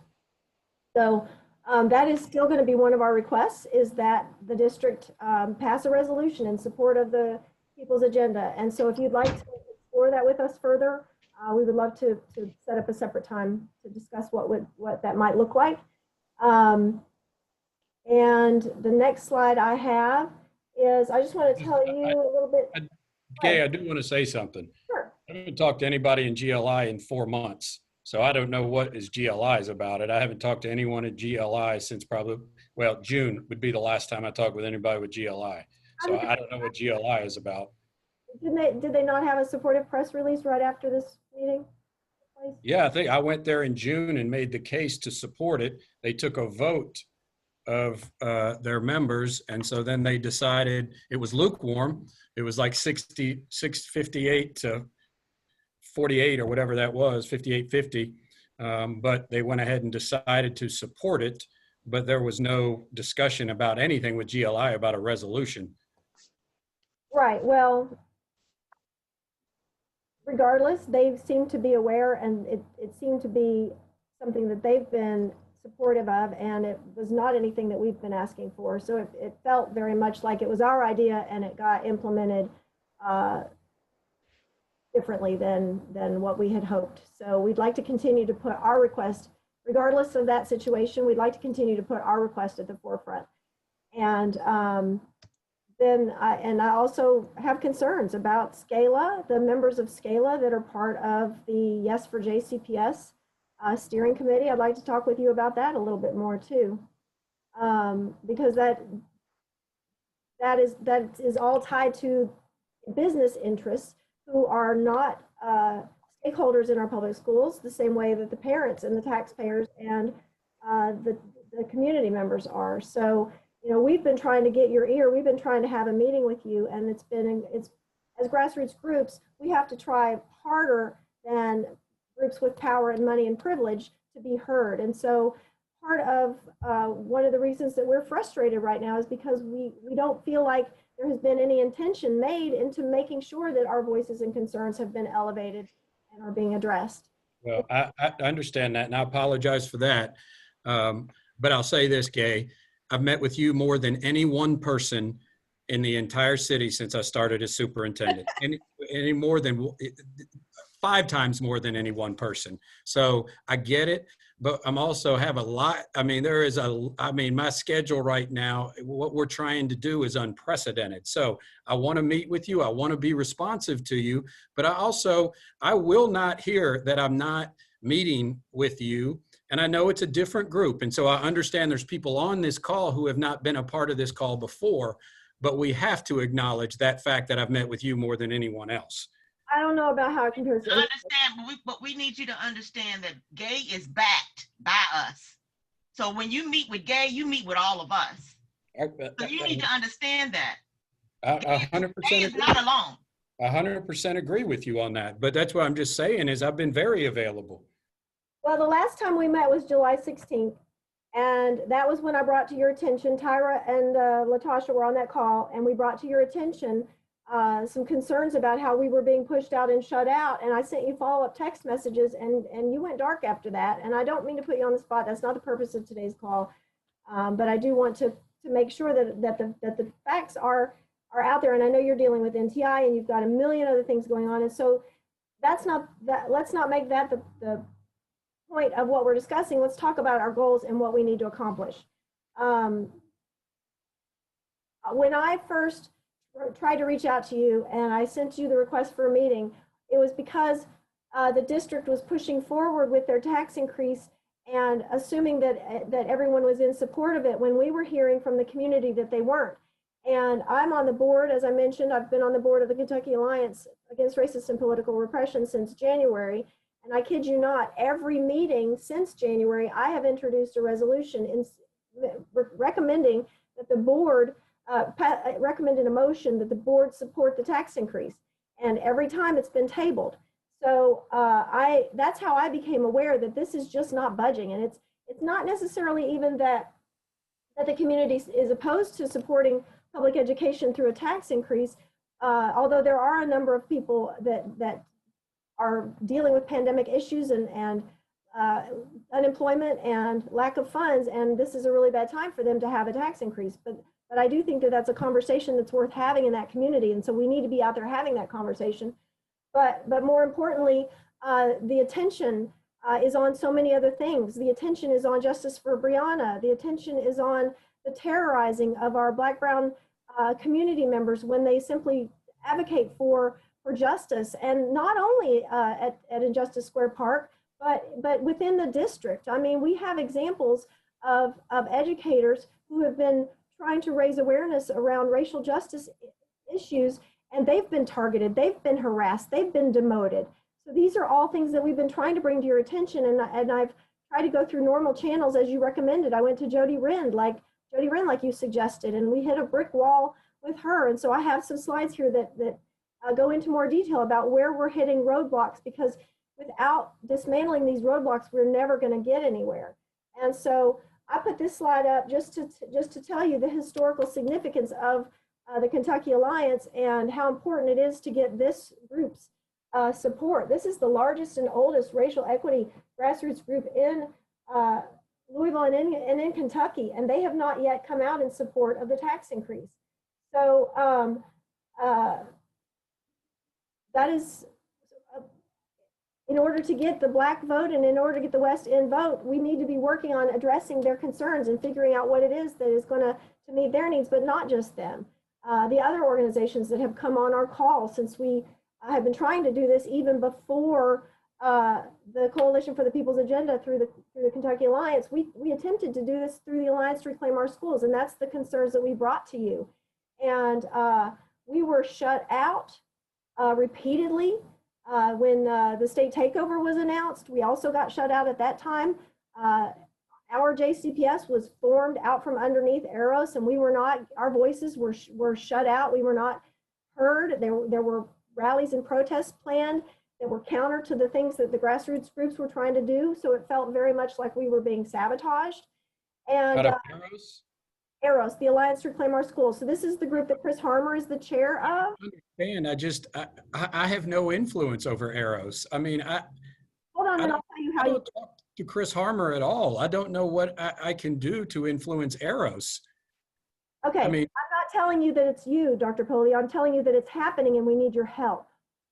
So that is still going to be one of our requests, is that the district pass a resolution in support of the People's Agenda. And so if you'd like to explore that with us further, we would love to set up a separate time to discuss what that might look like. And the next slide I have is, I just want to tell you a little bit. Gay, I do want to say something. Sure. I haven't talked to anybody in GLI in 4 months, so I don't know what is GLI is about it. I haven't talked to anyone at GLI since probably, well, June would be the last time I talked with anybody with GLI. So I don't know what GLI is about. Did they not have a supportive press release right after this meeting? Yeah, I think I went there in June and made the case to support it. They took a vote of their members, and so then they decided it was lukewarm. It was like 58 to 48 or whatever that was, 58-50. But they went ahead and decided to support it, but there was no discussion about anything with GLI about a resolution. Right, well, regardless, they seem to be aware, and it seemed to be something that they've been supportive of, and it was not anything that we've been asking for. So it felt very much like it was our idea, and it got implemented differently than what we had hoped. So we'd like to continue to put our request, regardless of that situation, we'd like to continue to put our request at the forefront. And then I also have concerns about SCALA, the members of SCALA that are part of the Yes for JCPS steering committee. I'd like to talk with you about that a little bit more too, because that is all tied to business interests who are not stakeholders in our public schools, the same way that the parents and the taxpayers and the community members are. So, you know, we've been trying to get your ear. We've been trying to have a meeting with you, and it's as grassroots groups, we have to try harder than groups with power and money and privilege to be heard. And so part of one of the reasons that we're frustrated right now is because we don't feel like there has been any intention made into making sure that our voices and concerns have been elevated and are being addressed. Well, I understand that, and I apologize for that. But I'll say this, Gay, I've met with you more than any one person in the entire city since I started as superintendent. any more than 5 times more than any one person. So I get it, but I'm also have a lot. I mean, my schedule right now, what we're trying to do is unprecedented. So I want to meet with you. I want to be responsive to you, but I will not hear that I'm not meeting with you. And I know it's a different group. And so I understand there's people on this call who have not been a part of this call before, but we have to acknowledge that fact that I've met with you more than anyone else. I don't know about how it compares to Understand, but we need you to understand that Gay is backed by us. So when you meet with Gay, you meet with all of us. So you need to understand that. 100%. Gay is not alone. 100% agree with you on that. But that's what I'm just saying is I've been very available. Well, the last time we met was July 16th. And that was when I brought to your attention, Tyra and Latasha were on that call, and we brought to your attention some concerns about how we were being pushed out and shut out. And I sent you follow-up text messages, and you went dark after that. And I don't mean to put you on the spot. That's not the purpose of today's call. But I do want to make sure that the facts are out there. And I know you're dealing with NTI, and you've got a million other things going on. And so let's not make that the point of what we're discussing. Let's talk about our goals and what we need to accomplish. When I first tried to reach out to you and I sent you the request for a meeting, it was because the district was pushing forward with their tax increase and assuming that everyone was in support of it when we were hearing from the community that they weren't. And I'm on the board, as I mentioned, I've been on the board of the Kentucky Alliance Against Racist and Political Repression since January. And I kid you not, every meeting since January, I have introduced a resolution recommending that the board, recommended a motion that the board support the tax increase. And every time it's been tabled. So that's how I became aware that this is just not budging. And it's not necessarily even that the community is opposed to supporting public education through a tax increase, although there are a number of people that are dealing with pandemic issues and unemployment and lack of funds, and this is a really bad time for them to have a tax increase. But I do think that that's a conversation that's worth having in that community, and so we need to be out there having that conversation. But more importantly, the attention is on so many other things. The attention is on justice for Breonna. The attention is on the terrorizing of our Black, Brown community members when they simply advocate for justice, and not only at Injustice Square Park, but within the district. I mean, we have examples of educators who have been trying to raise awareness around racial justice issues, and they've been targeted, they've been harassed, they've been demoted. So these are all things that we've been trying to bring to your attention, and I've tried to go through normal channels as you recommended. I went to Jody Rind, like you suggested, and we hit a brick wall with her. And so I have some slides here that go into more detail about where we're hitting roadblocks, because without dismantling these roadblocks, we're never going to get anywhere. And so I put this slide up just to tell you the historical significance of the Kentucky Alliance and how important it is to get this group's support. This is the largest and oldest racial equity grassroots group in Louisville and in Kentucky, and they have not yet come out in support of the tax increase. So that is, in order to get the Black vote and in order to get the West End vote, we need to be working on addressing their concerns and figuring out what it is that is going to meet their needs, but not just them. The other organizations that have come on our call, since we have been trying to do this even before the Coalition for the People's Agenda through the Kentucky Alliance, we attempted to do this through the Alliance to Reclaim Our Schools, and that's the concerns that we brought to you. And we were shut out repeatedly when the state takeover was announced. We also got shut out at that time. Our JCPS was formed out from underneath Eros, and we were not, our voices were shut out. We were not heard. There were rallies and protests planned that were counter to the things that the grassroots groups were trying to do. So it felt very much like we were being sabotaged. And Out of Eros? Eros, the Alliance to Reclaim Our Schools. So this is the group that Chris Harmer is the chair of. I understand. I have no influence over Eros. I mean, Hold on, and I'll tell you how you talk to Chris Harmer at all. I don't know what I can do to influence Eros. Okay, I mean, I'm not telling you that it's you, Dr. Pollio. I'm telling you that it's happening and we need your help.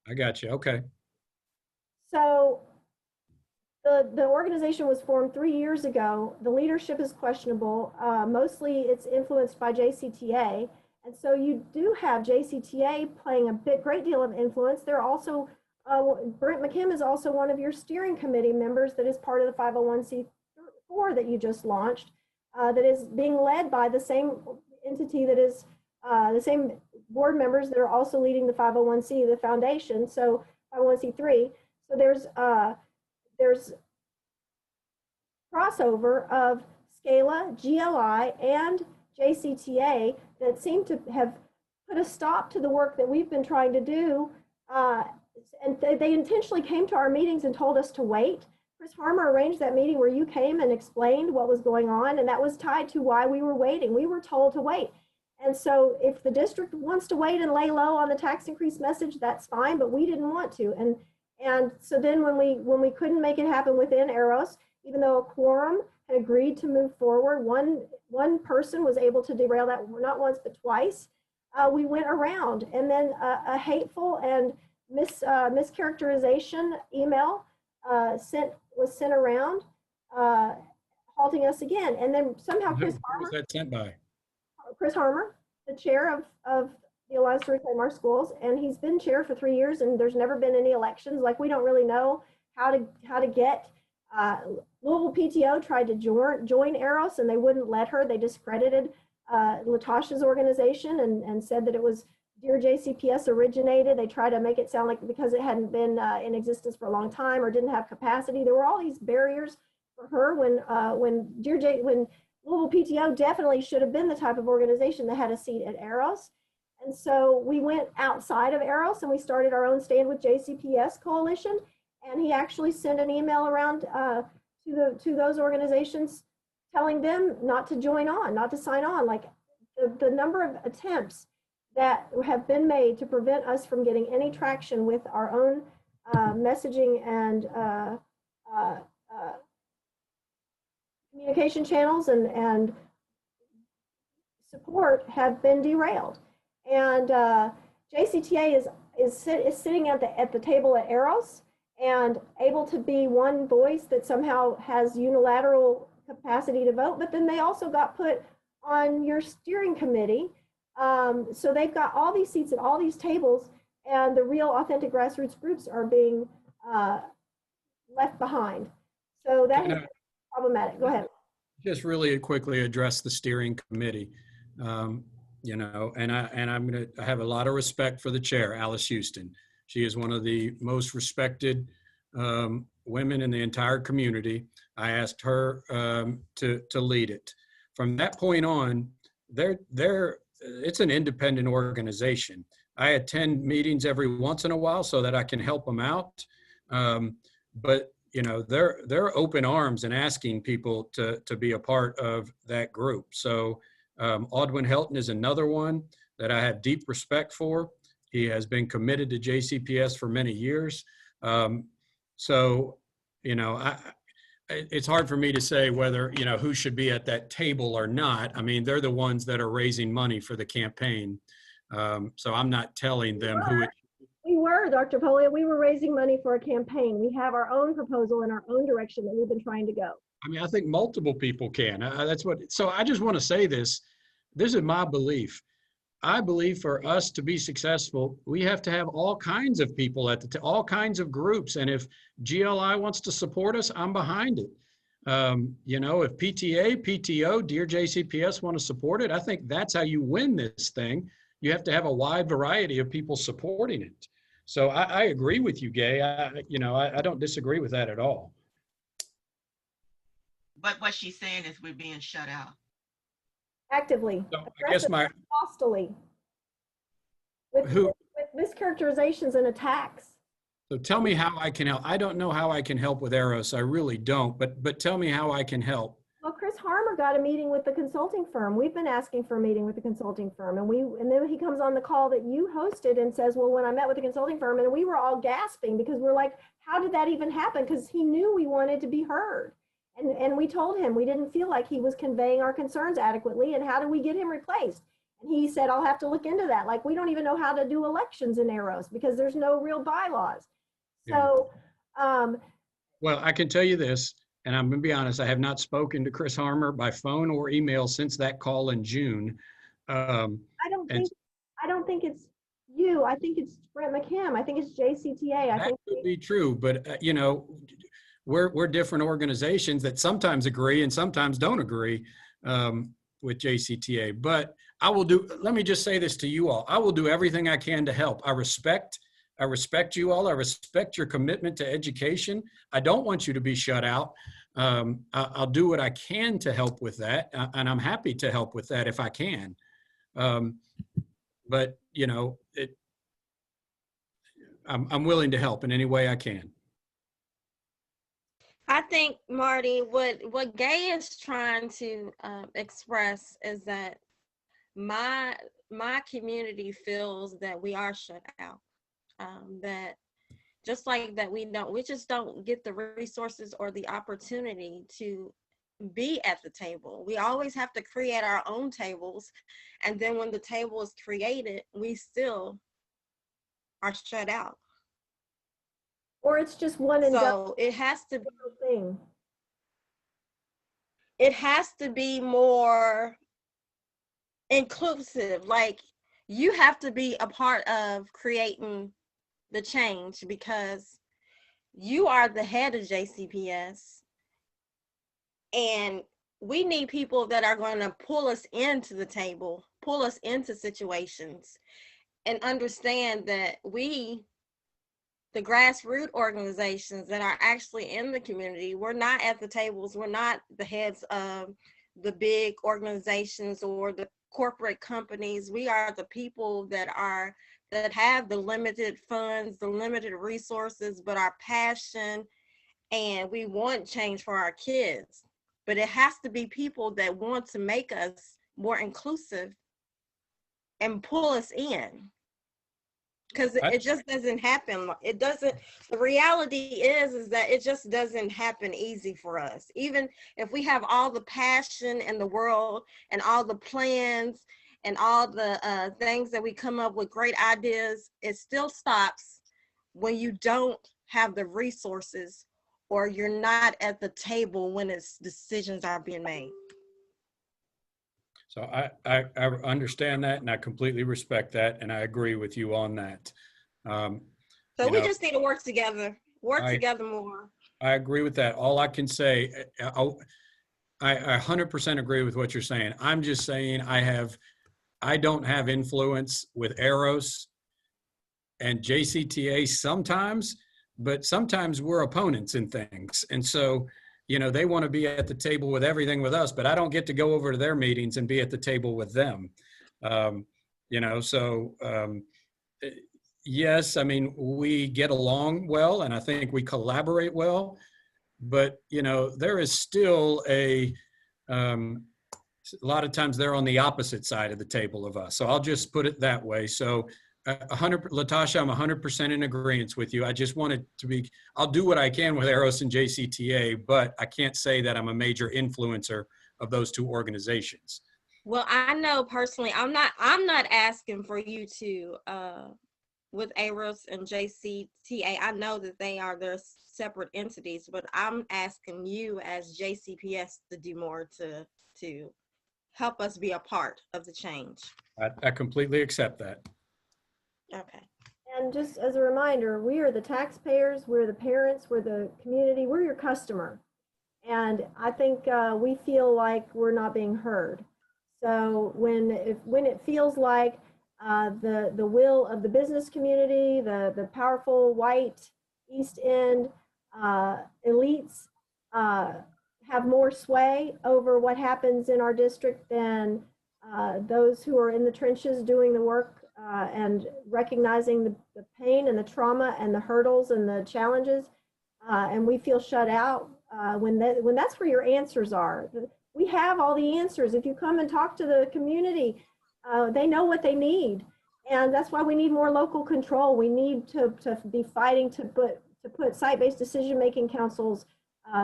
I got you. Okay. So the organization was formed 3 years ago. The leadership is questionable. Mostly it's influenced by JCTA. And so you do have JCTA playing a great deal of influence. They're also, Brent McKim is also one of your steering committee members that is part of the 501c4 that you just launched, that is being led by the same entity that is the same board members that are also leading the 501c, the foundation, so 501c3. So there's crossover of SCALA, GLI, and JCTA that seem to have put a stop to the work that we've been trying to do. And they intentionally came to our meetings and told us to wait. Chris Harmer arranged that meeting where you came and explained what was going on, and that was tied to why we were waiting. We were told to wait. And so if the district wants to wait and lay low on the tax increase message, that's fine, but we didn't want to. And so then when we couldn't make it happen within Eros, even though a quorum had agreed to move forward, one person was able to derail that, not once but twice. We went around, and then a hateful and mischaracterization email was sent around, halting us again. And then somehow Chris Harmer, who was that sent by? Chris Harmer, the chair of the Alliance to Reclaim Our Schools, and he's been chair for 3 years, and there's never been any elections. Like, we don't really know how to get. Louisville PTO tried to join Eros, and they wouldn't let her. They discredited Latasha's organization and said that it was Dear JCPS originated. They tried to make it sound like because it hadn't been in existence for a long time or didn't have capacity. There were all these barriers for her when Louisville PTO definitely should have been the type of organization that had a seat at Eros. And so we went outside of Eros and we started our own Stand with JCPS coalition. And he actually sent an email around to those organizations telling them not to join on, not to sign on. Like, the number of attempts that have been made to prevent us from getting any traction with our own messaging and communication channels and support have been derailed. And JCTA is sitting at the table at Eros and able to be one voice that somehow has unilateral capacity to vote, but then they also got put on your steering committee. So they've got all these seats at all these tables, and the real authentic grassroots groups are being left behind. So that is problematic. Go ahead. Just really quickly address the steering committee. You know, and I have a lot of respect for the chair, Alice Houston. She is one of the most respected women in the entire community. I asked her to lead it. From that point on, it's an independent organization. I attend meetings every once in a while so that I can help them out. But you know, they're open arms and asking people to be a part of that group. So Audwin Helton is another one that I have deep respect for. He has been committed to JCPS for many years. So, you know, it's hard for me to say whether, you know, who should be at that table or not. I mean, they're the ones that are raising money for the campaign. So I'm not telling them who it. We were, Dr. Pollio, we were raising money for a campaign. We have our own proposal and our own direction that we've been trying to go. I mean, I think multiple people can. So I just want to say this. This is my belief. I believe for us to be successful, we have to have all kinds of people at all kinds of groups. And if GLI wants to support us, I'm behind it. You know, if PTA, PTO, Dear JCPS want to support it, I think that's how you win this thing. You have to have a wide variety of people supporting it. So I agree with you, Gay. I don't disagree with that at all. But what she's saying is we're being shut out. Actively, So I guess hostily, with mischaracterizations and attacks. So tell me how I can help. I don't know how I can help with Eros. I really don't, but tell me how I can help. Well, Chris Harmer got a meeting with the consulting firm. We've been asking for a meeting with the consulting firm, and then he comes on the call that you hosted and says, well, when I met with the consulting firm, and we were all gasping because we're like, how did that even happen? Because he knew we wanted to be heard. And we told him we didn't feel like he was conveying our concerns adequately, and how do we get him replaced? And he said, I'll have to look into that. Like, we don't even know how to do elections in Eros because there's no real bylaws. So, well, I can tell you this, and I'm going to be honest, I have not spoken to Chris Harmer by phone or email since that call in June. I don't think it's you. I think it's Brent McKim. I think it's JCTA. I think that could be true, but you know, we're different organizations that sometimes agree and sometimes don't agree with JCTA. But I will do. Let me just say this to you all: I will do everything I can to help. I respect you all. I respect your commitment to education. I don't want you to be shut out. I'll do what I can to help with that, and I'm happy to help with that if I can. But you know, I'm willing to help in any way I can. I think, Marty, what Gay is trying to express is that my community feels that we are shut out. That just like that we just don't get the resources or the opportunity to be at the table. We always have to create our own tables, and then when the table is created, we still are shut out. Or it's just one and done. So it has to be a thing. It has to be more inclusive. Like, you have to be a part of creating the change because you are the head of JCPS, and we need people that are going to pull us into the table, pull us into situations, and understand that we, the grassroots organizations that are actually in the community, we're not at the tables. We're not the heads of the big organizations or the corporate companies. We are the people that have the limited funds, the limited resources, but our passion, and we want change for our kids. But it has to be people that want to make us more inclusive and pull us in. Because it just doesn't happen. It doesn't, the reality is that it just doesn't happen easy for us. Even if we have all the passion in the world and all the plans and all the things that we come up with, great ideas, it still stops when you don't have the resources or you're not at the table when its decisions are being made. So I understand that, and I completely respect that, and I agree with you on that. So we just need to work together, together more. I agree with that. All I can say, I 100% agree with what you're saying. I'm just saying I don't have influence with Eros and JCTA sometimes, but sometimes we're opponents in things. And so, you know, they want to be at the table with everything with us, but I don't get to go over to their meetings and be at the table with them. You know, so yes, I mean, we get along well, and I think we collaborate well, but, you know, there is still a lot of times they're on the opposite side of the table of us. So I'll just put it that way. So Latasha, I'm 100% in agreement with you. I just wanted to be, I'll do what I can with Eros and JCTA, but I can't say that I'm a major influencer of those two organizations. Well, I know personally, I'm not asking for you to, with Eros and JCTA, I know that they're separate entities, but I'm asking you as JCPS to do more to help us be a part of the change. I completely accept that. Okay. And just as a reminder, we are the taxpayers, we're the parents, we're the community, we're your customer. And I think we feel like we're not being heard. So when it feels like the will of the business community, the powerful white East End elites have more sway over what happens in our district than those who are in the trenches doing the work and recognizing the pain and the trauma and the hurdles and the challenges, and we feel shut out when that's where your answers are. We have all the answers. If you come and talk to the community, they know what they need. And that's why we need more local control. We need to be fighting to put site-based decision-making councils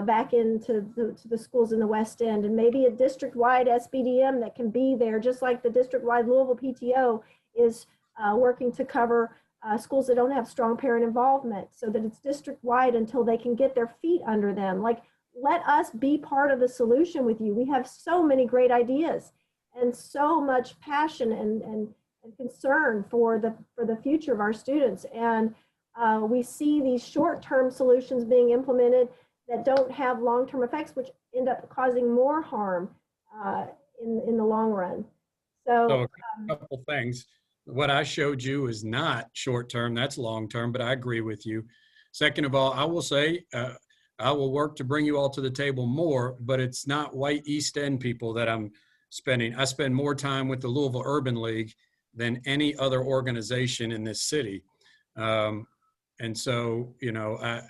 back into the schools in the West End, and maybe a district-wide SBDM that can be there, just like the district-wide Louisville PTO is working to cover schools that don't have strong parent involvement, so that it's district-wide until they can get their feet under them. Like, let us be part of the solution with you. We have so many great ideas and so much passion and concern for the future of our students. And we see these short-term solutions being implemented that don't have long-term effects, which end up causing more harm in the long run. So a couple things. What I showed you is not short-term, that's long-term, but I agree with you. Second of all, I will say, I will work to bring you all to the table more, but it's not white East End people that I spend more time with the Louisville Urban League than any other organization in this city. And so, you know,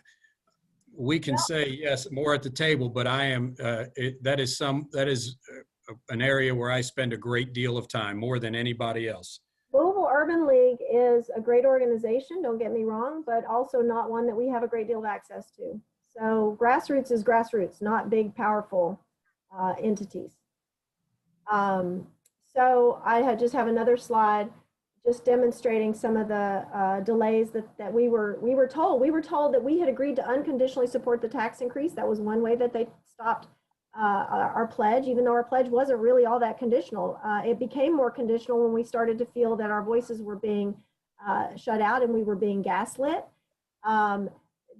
we can say, yes, more at the table, but I am, that is an area where I spend a great deal of time, more than anybody else. Louisville Urban League is a great organization, don't get me wrong, but also not one that we have a great deal of access to. So grassroots is grassroots, not big, powerful entities. So I just have another slide just demonstrating some of the delays that we were told. We were told that we had agreed to unconditionally support the tax increase. That was one way that they stopped our pledge, even though our pledge wasn't really all that conditional. It became more conditional when we started to feel that our voices were being shut out and we were being gaslit.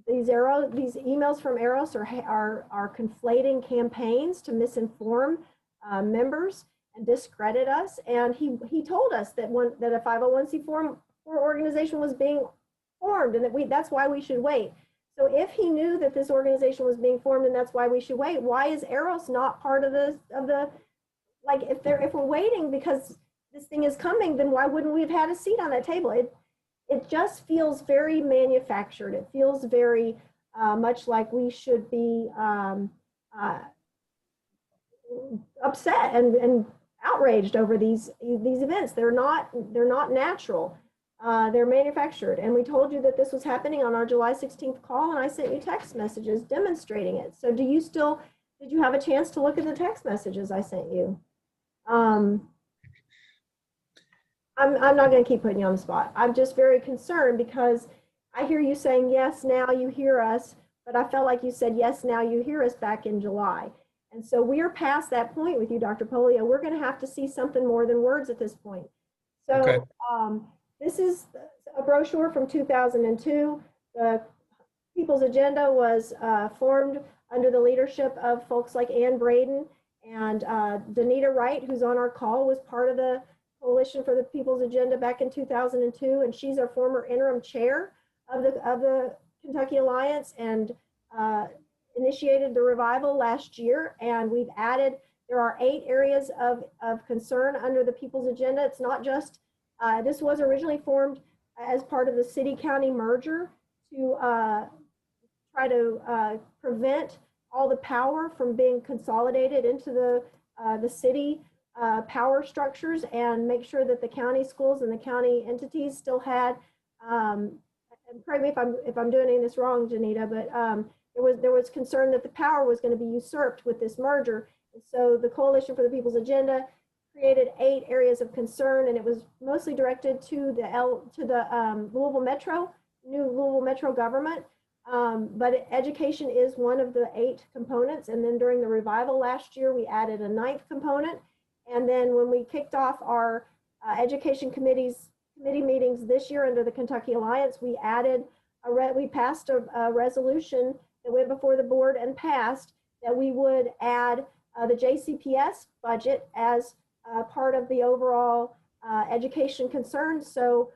These emails from Eros are conflating campaigns to misinform members and discredit us. And he told us that a 501c4 organization was being formed and that's why we should wait. So if he knew that this organization was being formed and that's why we should wait, why is Eros not part of the like, if we're waiting because this thing is coming, then why wouldn't we have had a seat on that table? It just feels very manufactured. It feels very much like we should be upset and outraged over these events. They're not natural. They're manufactured. And we told you that this was happening on our July 16th call, and I sent you text messages demonstrating it. So did you have a chance to look at the text messages I sent you? I'm not going to keep putting you on the spot. I'm just very concerned because I hear you saying, yes, now you hear us, but I felt like you said, yes, now you hear us back in July. And so we are past that point with you, Dr. Pollio. We're going to have to see something more than words at this point. So okay. This is a brochure from 2002. The People's Agenda was formed under the leadership of folks like Ann Braden, and Danita Wright, who's on our call, was part of the Coalition for the People's Agenda back in 2002, and she's our former interim chair of the Kentucky Alliance, and initiated the revival last year. And we've added, there are 8 areas of concern under the People's Agenda. It's not just, this was originally formed as part of the city-county merger to try to prevent all the power from being consolidated into the city power structures, and make sure that the county schools and the county entities still had, and correct me if I'm doing this wrong, Janita, but there was concern that the power was going to be usurped with this merger. And so the Coalition for the People's Agenda created 8 areas of concern, and it was mostly directed to the Louisville Metro, new Louisville Metro government. But education is one of the 8 components. And then during the revival last year, we added a 9th component. And then when we kicked off our education committee meetings this year under the Kentucky Alliance, we passed a resolution that went before the board and passed that we would add the JCPS budget as part of the overall education concerns. So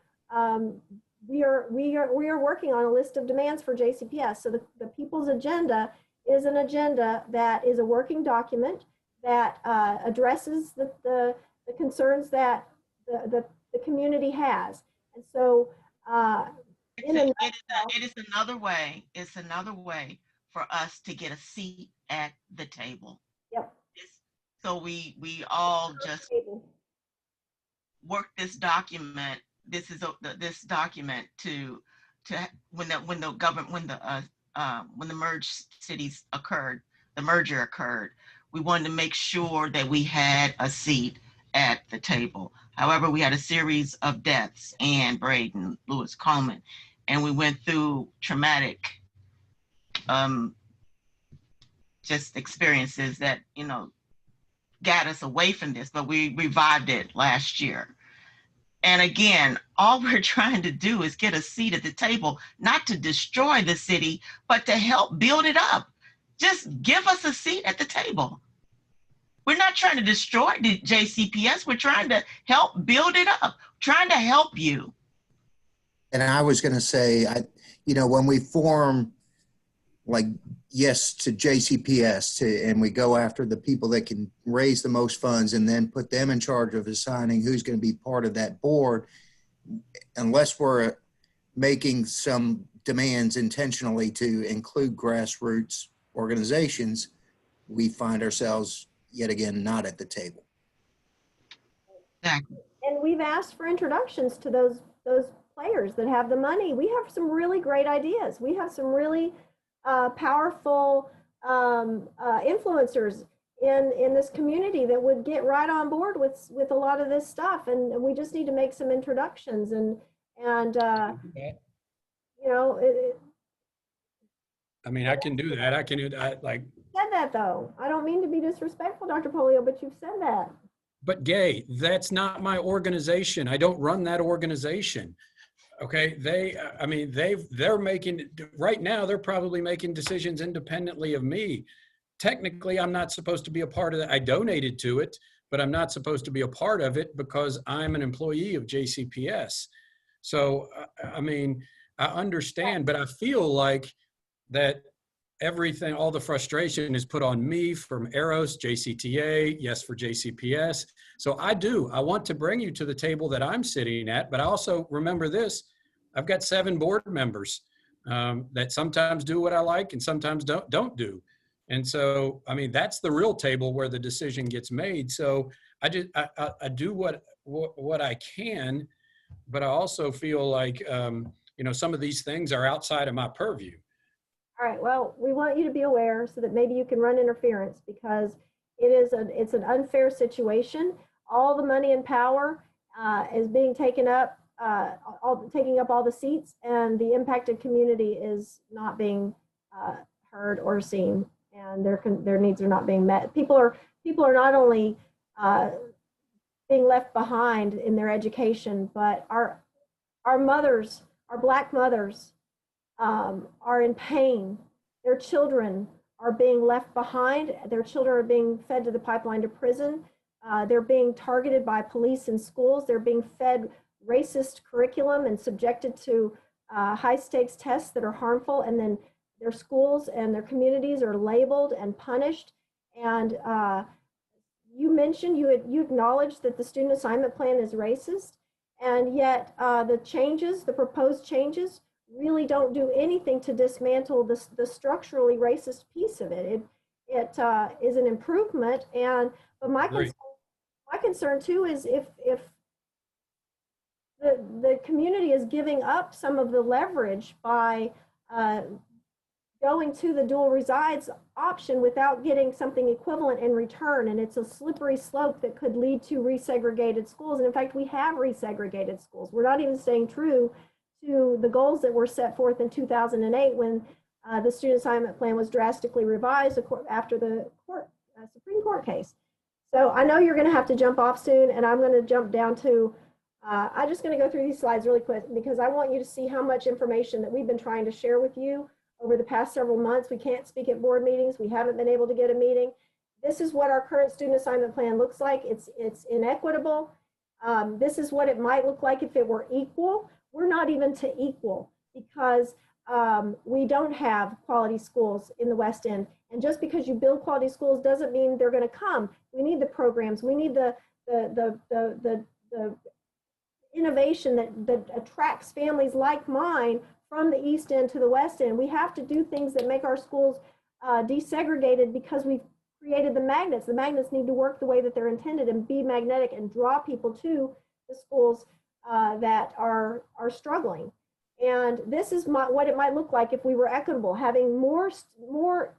we are working on a list of demands for JCPS. So the People's Agenda is an agenda that is a working document that addresses the concerns that the community has. And so it is another way. It's another way for us to get a seat at the table. Yep. So we all just work this document. This is this document to when the merged cities occurred, the merger occurred. We wanted to make sure that we had a seat at the table. However, we had a series of deaths, Ann, Braden, Lewis, Coleman, and we went through traumatic just experiences that, you know, got us away from this, but we revived it last year. And again, all we're trying to do is get a seat at the table, not to destroy the city, but to help build it up. Just give us a seat at the table. We're not trying to destroy the JCPS. We're trying to help build it up, trying to help you. And I was going to say, when we form like yes to JCPS and we go after the people that can raise the most funds and then put them in charge of assigning who's going to be part of that board, unless we're making some demands intentionally to include grassroots organizations, we find ourselves yet again not at the table. Exactly. And we've asked for introductions to those players that have the money. We have some really great ideas. We have some really powerful influencers in this community that would get right on board with a lot of this stuff, and we just need to make some introductions and I mean, I can do that. I can do that. Like, said that though. I don't mean to be disrespectful, Dr. Pollio, but you've said that. But Gay, that's not my organization. I don't run that organization. Okay, they're making, right now, they're probably making decisions independently of me. Technically, I'm not supposed to be a part of that. I donated to it, but I'm not supposed to be a part of it because I'm an employee of JCPS. So, I mean, I understand, but I feel like that everything, all the frustration is put on me from Eros, JCTA, yes for JCPS. So I want to bring you to the table that I'm sitting at, but I also remember this, I've got 7 board members that sometimes do what I like and sometimes don't do. And so, I mean, that's the real table where the decision gets made. So I do what I can, but I also feel like, some of these things are outside of my purview. All right, well, we want you to be aware so that maybe you can run interference, because it's an unfair situation. All the money and power is being taken up, taking up all the seats, and the impacted community is not being heard or seen, and their needs are not being met. People are not only being left behind in their education, but our mothers, our Black mothers, are in pain. Their children are being left behind. Their children are being fed to the pipeline to prison. They're being targeted by police in schools. They're being fed racist curriculum and subjected to high stakes tests that are harmful. And then their schools and their communities are labeled and punished. And you mentioned, you acknowledged that the student assignment plan is racist. And yet the proposed changes really don't do anything to dismantle the structurally racist piece of it. It is an improvement, but my concern too is if the community is giving up some of the leverage by going to the dual resides option without getting something equivalent in return, and it's a slippery slope that could lead to resegregated schools. And in fact, we have resegregated schools. We're not even staying true to the goals that were set forth in 2008 when the student assignment plan was drastically revised after the Supreme Court case. So I know you're going to have to jump off soon, and I'm going to jump down to, I'm just going to go through these slides really quick because I want you to see how much information that we've been trying to share with you over the past several months. We can't speak at board meetings. We haven't been able to get a meeting. This is what our current student assignment plan looks like. It's inequitable. This is what it might look like if it were equal. We're not even to equal because we don't have quality schools in the West End. And just because you build quality schools doesn't mean they're going to come. We need the programs. We need the innovation that attracts families like mine from the East End to the West End. We have to do things that make our schools desegregated because we've created the magnets. The magnets need to work the way that they're intended and be magnetic and draw people to the schools that are struggling. And this is what it might look like if we were equitable, having more,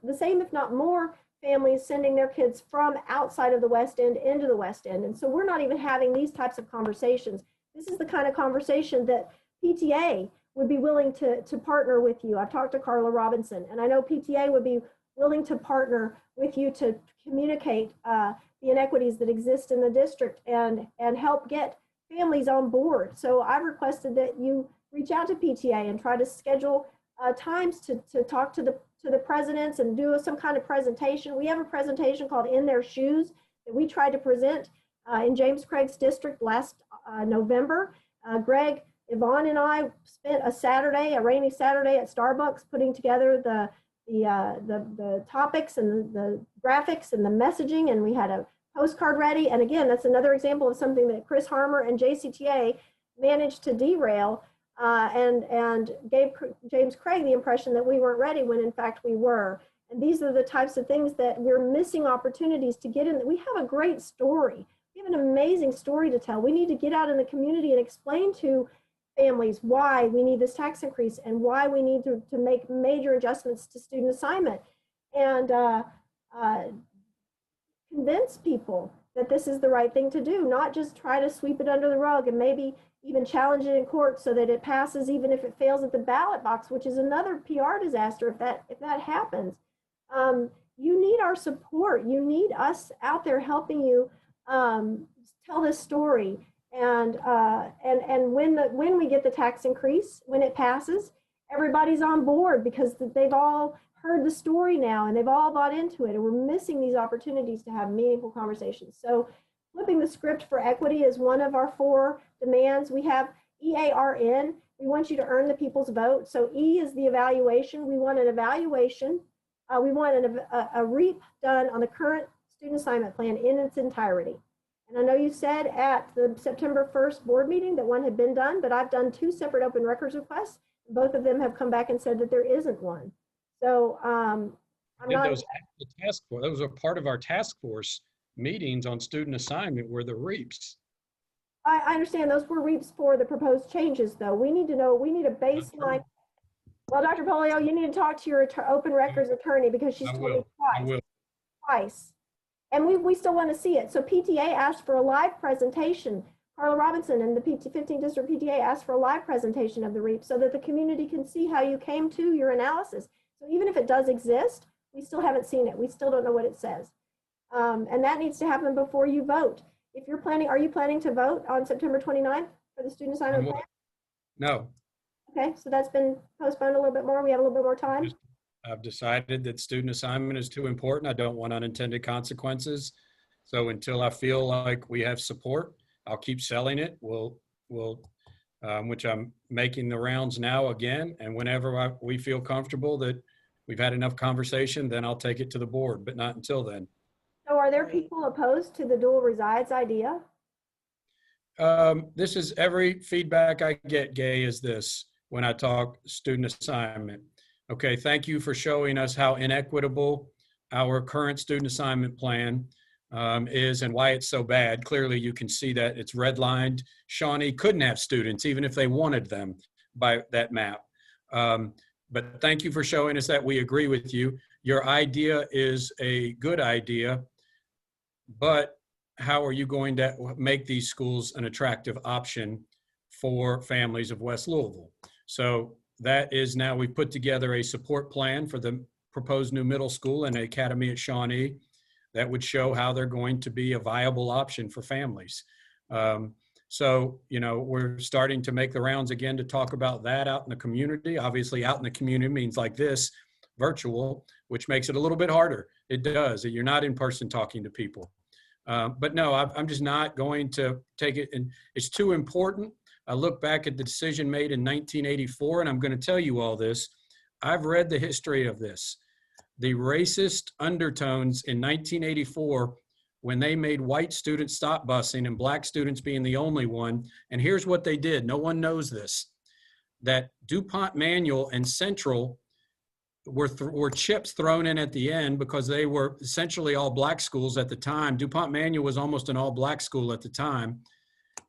the same if not more families sending their kids from outside of the West End into the West End. And so we're not even having these types of conversations. This is the kind of conversation that PTA would be willing to partner with you. I've talked to Carla Robinson, and I know PTA would be willing to partner with you to communicate the inequities that exist in the district and help get families on board. So I've requested that you reach out to PTA and try to schedule times to talk to the presidents and do some kind of presentation. We have a presentation called In Their Shoes that we tried to present in James Craig's district last November. Greg, Yvonne, and I spent a rainy Saturday at Starbucks putting together the topics and the graphics and the messaging, and we had a postcard ready. And again, that's another example of something that Chris Harmer and JCTA managed to derail and gave James Craig the impression that we weren't ready when in fact we were. And these are the types of things that we're missing opportunities to get in. We have a great story. We have an amazing story to tell. We need to get out in the community and explain to families why we need this tax increase and why we need to make major adjustments to student assignment and convince people that this is the right thing to do, not just try to sweep it under the rug and maybe even challenge it in court so that it passes even if it fails at the ballot box, which is another PR disaster if that happens. You need our support. You need us out there helping you tell this story. And when we get the tax increase, when it passes, everybody's on board because they've all heard the story now and they've all bought into it. And we're missing these opportunities to have meaningful conversations. So flipping the script for equity is one of our 4 demands. We have EARN. We want you to earn the people's vote. So E is the evaluation. We want an evaluation. We want a REAP done on the current student assignment plan in its entirety. And I know you said at the September 1st board meeting that one had been done, but I've done 2 separate open records requests. Both of them have come back and said that there isn't one. So I'm not. Those are part of our task force meetings on student assignment were the REAPs. I understand those were REAPs for the proposed changes, though. We need to know, we need a baseline. Well, Dr. Pollio, you need to talk to your open records attorney because she's told me twice. And we still want to see it. So PTA asked for a live presentation. Carla Robinson and the 15th District PTA asked for a live presentation of the REAP so that the community can see how you came to your analysis. So even if it does exist, we still haven't seen it. We still don't know what it says. And that needs to happen before you vote. If you're planning, are you planning to vote on September 29th for the student assignment plan? No. Okay, so that's been postponed a little bit more. We have a little bit more time. I've decided that student assignment is too important. I don't want unintended consequences. So until I feel like we have support, I'll keep selling it. Which I'm making the rounds now again. And whenever we feel comfortable that we've had enough conversation, then I'll take it to the board, but not until then. So are there people opposed to the dual resides idea? This is every feedback I get, Gay, is this when I talk student assignment. Okay, thank you for showing us how inequitable our current student assignment plan is and why it's so bad. Clearly, you can see that it's redlined. Shawnee couldn't have students, even if they wanted them by that map. But thank you for showing us that we agree with you. Your idea is a good idea, but how are you going to make these schools an attractive option for families of West Louisville? So that is now we've put together a support plan for the proposed new middle school and academy at Shawnee. that would show how they're going to be a viable option for families. So, you know, we're starting to make the rounds again to talk about that out in the community. Obviously, out in the community means like this, virtual, which makes it a little bit harder. It does. You're not in person talking to people. But no, I'm just not going to take it. And it's too important. I look back at the decision made in 1984, and I'm going to tell you all this. I've read the history of this. The racist undertones in 1984, when they made white students stop busing and black students being the only one. And here's what they did. No one knows this, that DuPont Manual and Central were chips thrown in at the end because they were essentially all black schools at the time. DuPont Manual was almost an all black school at the time.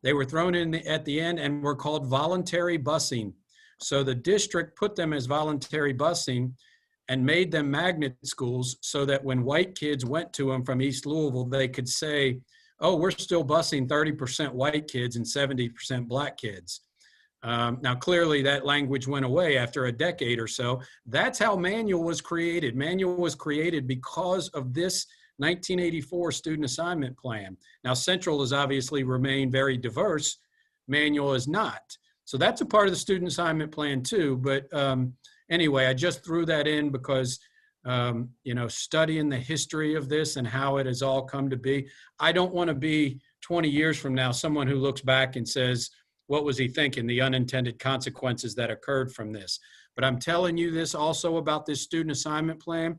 They were thrown in at the end and were called voluntary busing. So the district put them as voluntary busing and made them magnet schools so that when white kids went to them from East Louisville, they could say, oh, we're still busing 30% white kids and 70% black kids. Now, clearly that language went away after a decade or so. That's how Manual was created. Manual was created because of this 1984 student assignment plan. Now, Central has obviously remained very diverse. Manual is not. So that's a part of the student assignment plan too. But anyway, I just threw that in because, you know, studying the history of this and how it has all come to be, I don't want to be 20 years from now someone who looks back and says, what was he thinking, the unintended consequences that occurred from this. But I'm telling you this also about this student assignment plan.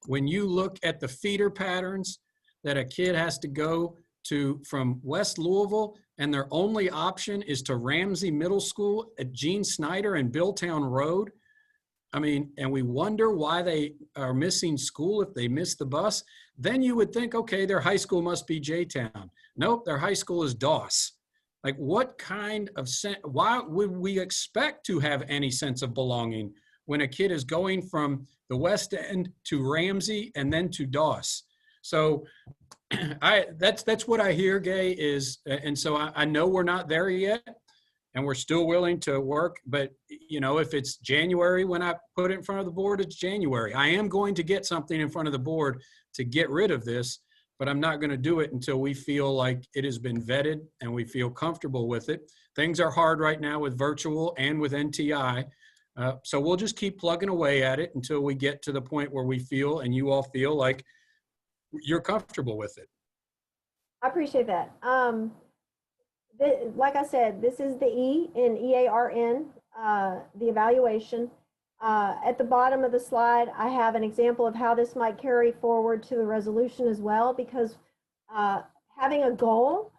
When you look at the feeder patterns that a kid has to go to from West Louisville, and their only option is to Ramsey Middle School at Gene Snyder and Billtown Road. I mean, and we wonder why they are missing school if they miss the bus. Then you would think, okay, their high school must be J-Town. Nope, their high school is Doss. Like, what kind of sense, why would we expect to have any sense of belonging when a kid is going from the West End to Ramsey and then to Doss? So that's what I hear, Gay, is, and so I know we're not there yet, and we're still willing to work, but you know, if it's January when I put it in front of the board, it's January. I am going to get something in front of the board to get rid of this, but I'm not going to do it until we feel like it has been vetted and we feel comfortable with it. Things are hard right now with virtual and with NTI. So we'll just keep plugging away at it until we get to the point where we feel, and you all feel like you're comfortable with it. I appreciate that. Like I said, this is the E in EARN, the evaluation. At the bottom of the slide, I have an example of how this might carry forward to the resolution as well, because having a goal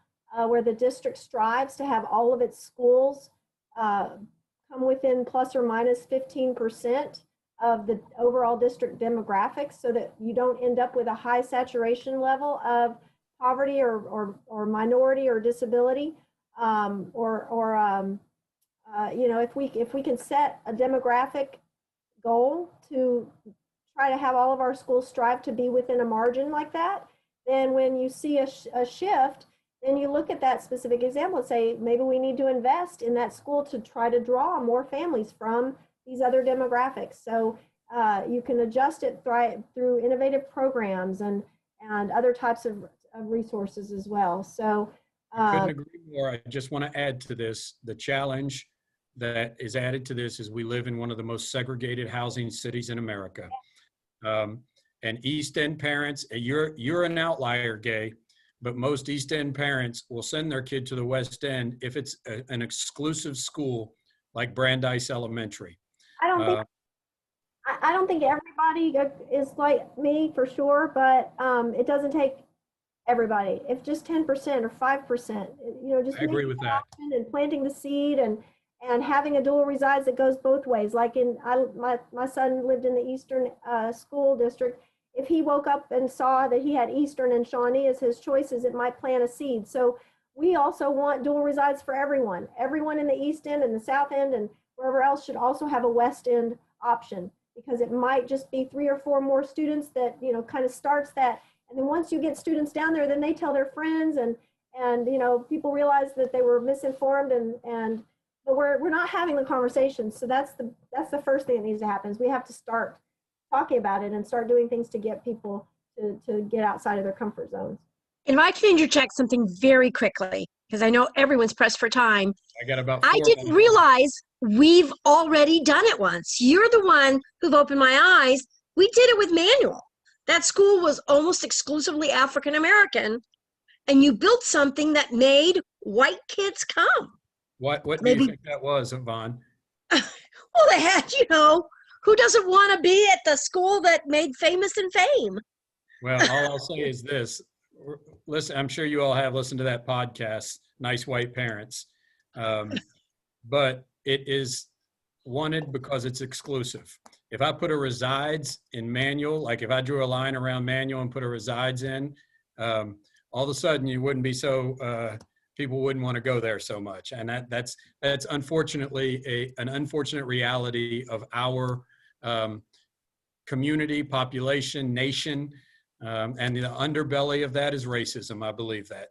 where the district strives to have all of its schools come within plus or minus 15% of the overall district demographics, so that you don't end up with a high saturation level of poverty or minority or disability, you know, if we can set a demographic goal to try to have all of our schools strive to be within a margin like that, then when you see a shift, then you look at that specific example and say, maybe we need to invest in that school to try to draw more families from these other demographics. So you can adjust it through innovative programs and other types of resources as well. So I couldn't agree more. I just want to add to this, the challenge that is added to this is we live in one of the most segregated housing cities in America. And East End parents, you're an outlier, Gay, but most East End parents will send their kid to the West End if it's an exclusive school like Brandeis Elementary. I don't think everybody is like me for sure, but it doesn't take everybody. If just 10% or 5%, you know, just I agree with that. And planting the seed and having a dual resides that goes both ways. Like my son lived in the Eastern school district. If he woke up and saw that he had Eastern and Shawnee as his choices, it might plant a seed. So we also want dual resides for everyone. Everyone in the East End and the South End and wherever else should also have a West End option, because it might just be 3 or 4 more students that, you know, kind of starts that. And then once you get students down there, then they tell their friends and you know, people realize that they were misinformed but we're not having the conversation. So that's the first thing that needs to happen, is we have to start talking about it and start doing things to get people to get outside of their comfort zones. And if I can interject something very quickly, because I know everyone's pressed for time. I got about I 4 didn't minutes. realize we've already done it once. You're the one who've opened my eyes. We did it with Manual. That school was almost exclusively African American, and you built something that made white kids come. What do you Maybe- think that was, Yvonne? Well, they had, who doesn't want to be at the school that made famous and fame? Well, all I'll say is this. Listen, I'm sure you all have listened to that podcast, Nice White Parents. But it is wanted because it's exclusive. If I put a resides in Manual, like if I drew a line around Manual and put a resides in, all of a sudden you wouldn't be so, people wouldn't want to go there so much. And that's unfortunately an unfortunate reality of our community, population, nation. And the underbelly of that is racism. I believe that.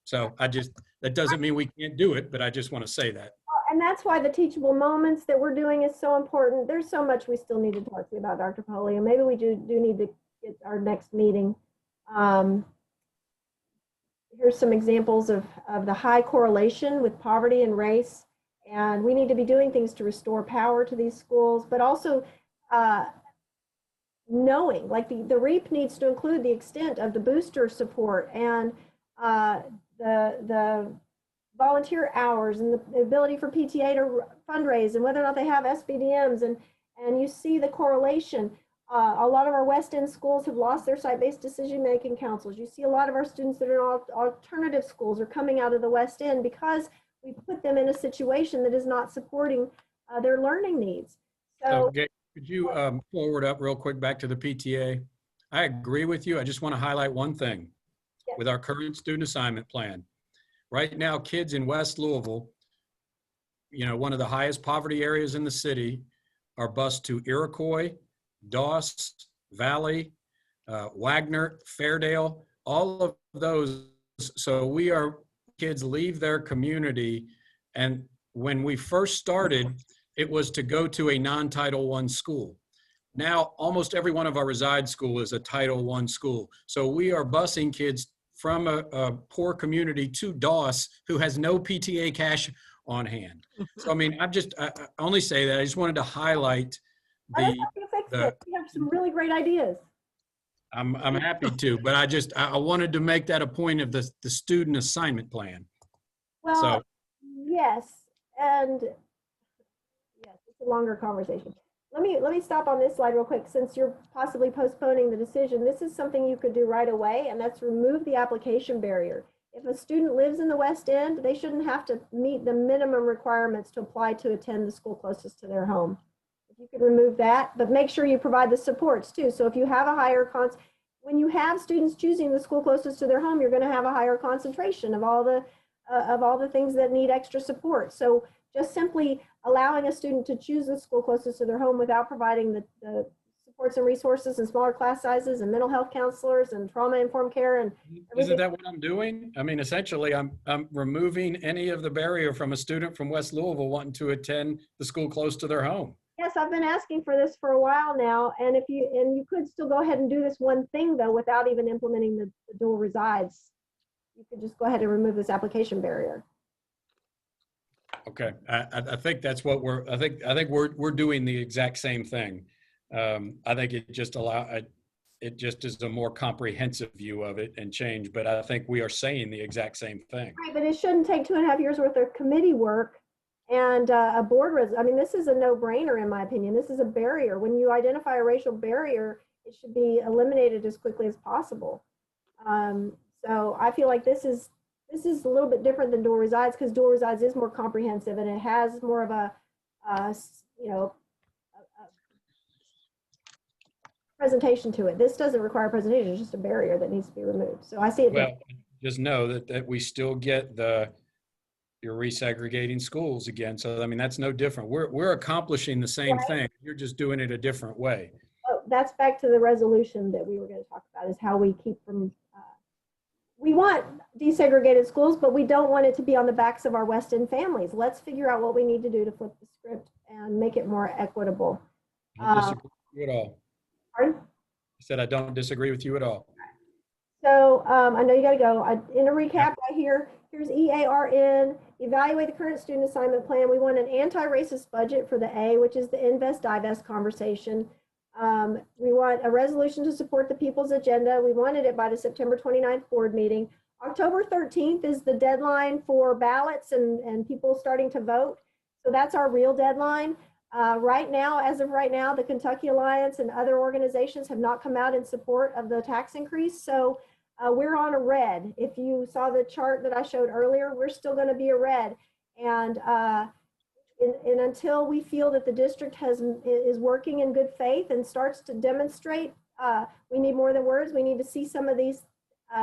So that doesn't mean we can't do it, but I just want to say that. And that's why the teachable moments that we're doing is so important. There's so much we still need to talk to you about, Dr. Pollio. Maybe we do need to get our next meeting. Here's some examples of the high correlation with poverty and race. And we need to be doing things to restore power to these schools, but also knowing, like the REAP needs to include the extent of the booster support and the volunteer hours and the ability for PTA to fundraise and whether or not they have SBDMs, and you see the correlation. A lot of our West End schools have lost their site-based decision-making councils. You see a lot of our students that are in alternative schools are coming out of the West End because we put them in a situation that is not supporting their learning needs. So could you forward up real quick back to the PTA? I agree with you. I just want to highlight one thing. Yes. With our current student assignment plan. Right now, kids in West Louisville, one of the highest poverty areas in the city, are bused to Iroquois, Doss, Valley, Wagner, Fairdale, all of those. So kids leave their community. And when we first started, it was to go to a non-Title I school. Now, almost every one of our reside school is a Title I school. So we are busing kids from a poor community to Doss who has no PTA cash on hand. So, I mean, I only say that. I just wanted to highlight we have some really great ideas. I'm happy to, but I wanted to make that a point of the student assignment plan. Well, yes, and yes, it's a longer conversation. Let me stop on this slide real quick. Since you're possibly postponing the decision, this is something you could do right away, and that's remove the application barrier. If a student lives in the West End, they shouldn't have to meet the minimum requirements to apply to attend the school closest to their home. If you could remove that, but make sure you provide the supports too. So if you have a higher when you have students choosing the school closest to their home, you're going to have a higher concentration of all the things that need extra support. So just simply allowing a student to choose the school closest to their home without providing the supports and resources and smaller class sizes and mental health counselors and trauma-informed care and everything. Isn't that what I'm doing? I mean, essentially, I'm removing any of the barrier from a student from West Louisville wanting to attend the school close to their home. Yes, I've been asking for this for a while now, and you could still go ahead and do this one thing though without even implementing the dual resides. You could just go ahead and remove this application barrier. Okay, I think that's what I think we're doing the exact same thing. I think it just is a more comprehensive view of it and change, but I think we are saying the exact same thing. Right, but it shouldn't take 2.5 years worth of committee work and a board I mean, this is a no-brainer in my opinion. This is a barrier. When you identify a racial barrier, it should be eliminated as quickly as possible. So I feel like this is a little bit different than dual resides because dual resides is more comprehensive and it has more of a presentation to it. This doesn't require a presentation, it's just a barrier that needs to be removed. So I see it. Well, just know that we still get you're resegregating schools again. So, I mean, that's no different. We're accomplishing the same thing. You're just doing it a different way. Oh, that's back to the resolution that we were going to talk about is how we keep from, we want desegregated schools, but we don't want it to be on the backs of our West End families. Let's figure out what we need to do to flip the script and make it more equitable. I disagree with you at all. Pardon? I said I don't disagree with you at all. So I know you got to go. In a recap, here's EARN, evaluate the current student assignment plan. We want an anti-racist budget for the A, which is the invest divest conversation. We want a resolution to support the people's agenda. We wanted it by the September 29th board meeting. October 13th is the deadline for ballots and people starting to vote. So that's our real deadline. Right now, as of right now, the Kentucky Alliance and other organizations have not come out in support of the tax increase. So we're on a red. If you saw the chart that I showed earlier, we're still going to be a red. And until we feel that the district is working in good faith and starts to demonstrate, we need more than words. We need to see some of these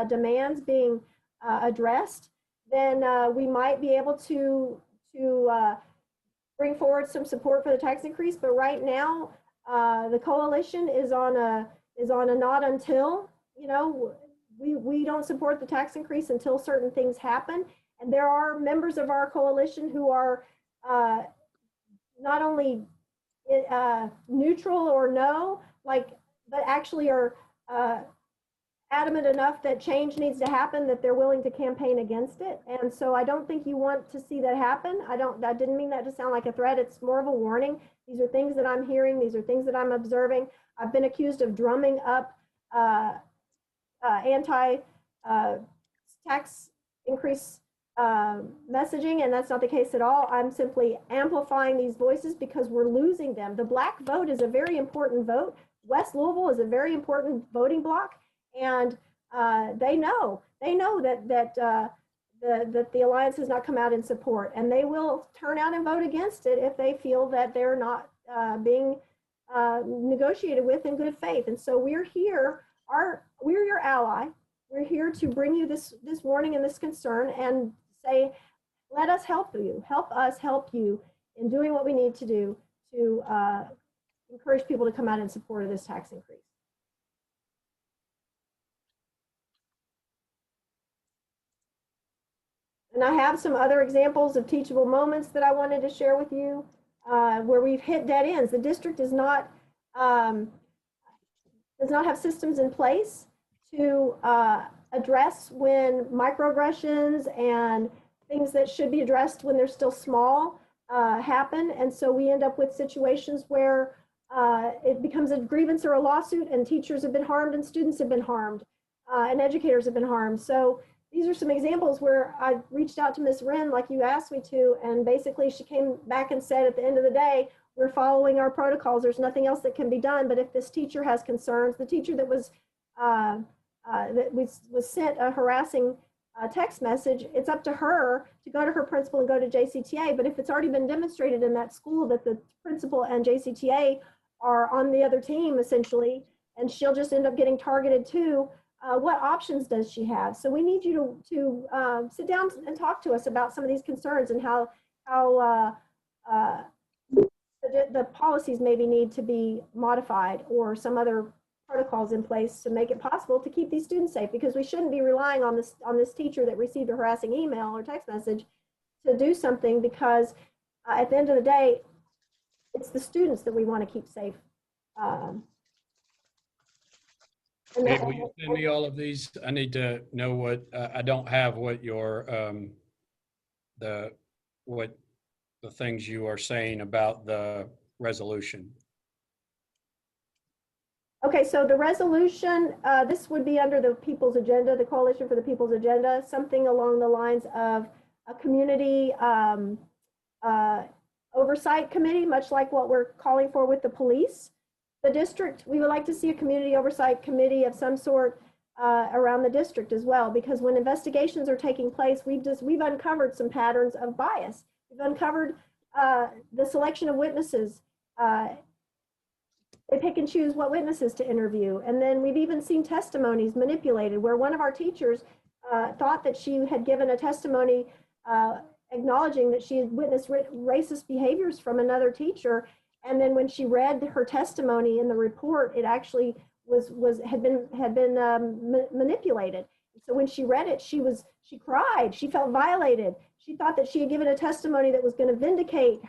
demands being addressed. Then we might be able to bring forward some support for the tax increase. But right now, the coalition is on a not until. You know, we don't support the tax increase until certain things happen. And there are members of our coalition who are not only neutral or no, but actually are adamant enough that change needs to happen, that they're willing to campaign against it. And so I don't think you want to see that happen. I didn't mean that to sound like a threat. It's more of a warning. These are things that I'm hearing. These are things that I'm observing. I've been accused of drumming up anti-tax increase messaging, and that's not the case at all. I'm simply amplifying these voices because we're losing them. The black vote is a very important vote. West Louisville is a very important voting block, and they know that the alliance has not come out in support, and they will turn out and vote against it if they feel that they're not being negotiated with in good faith. And so we're here. We're your ally. We're here to bring you this warning and this concern and say, let us help you. Help us help you in doing what we need to do to encourage people to come out in support of this tax increase. And I have some other examples of teachable moments that I wanted to share with you where we've hit dead ends. The district does not have systems in place to address when microaggressions and things that should be addressed when they're still small happen. And so we end up with situations where it becomes a grievance or a lawsuit, and teachers have been harmed and students have been harmed and educators have been harmed. So these are some examples where I reached out to Ms. Wren like you asked me to, and basically she came back and said at the end of the day, we're following our protocols. There's nothing else that can be done. But if this teacher has concerns, the teacher that was sent a harassing text message, it's up to her to go to her principal and go to JCTA. But if it's already been demonstrated in that school that the principal and JCTA are on the other team essentially, and she'll just end up getting targeted too, what options does she have? So we need you to sit down and talk to us about some of these concerns and how the policies maybe need to be modified or some other protocols in place to make it possible to keep these students safe, because we shouldn't be relying on this teacher that received a harassing email or text message to do something, because at the end of the day, it's the students that we want to keep safe. Hey, will you send me all of these? I need to know what, I don't have what your, the things you are saying about the resolution. Okay, so the resolution, this would be under the People's Agenda, the Coalition for the People's Agenda, something along the lines of a community oversight committee, much like what we're calling for with the police. The district, we would like to see a community oversight committee of some sort around the district as well, because when investigations are taking place, we've uncovered some patterns of bias. We've uncovered the selection of witnesses. They pick and choose what witnesses to interview. And then we've even seen testimonies manipulated, where one of our teachers thought that she had given a testimony acknowledging that she had witnessed racist behaviors from another teacher. And then when she read her testimony in the report, it actually had been manipulated. So when she read it, she cried. She felt violated. She thought that she had given a testimony that was going to vindicate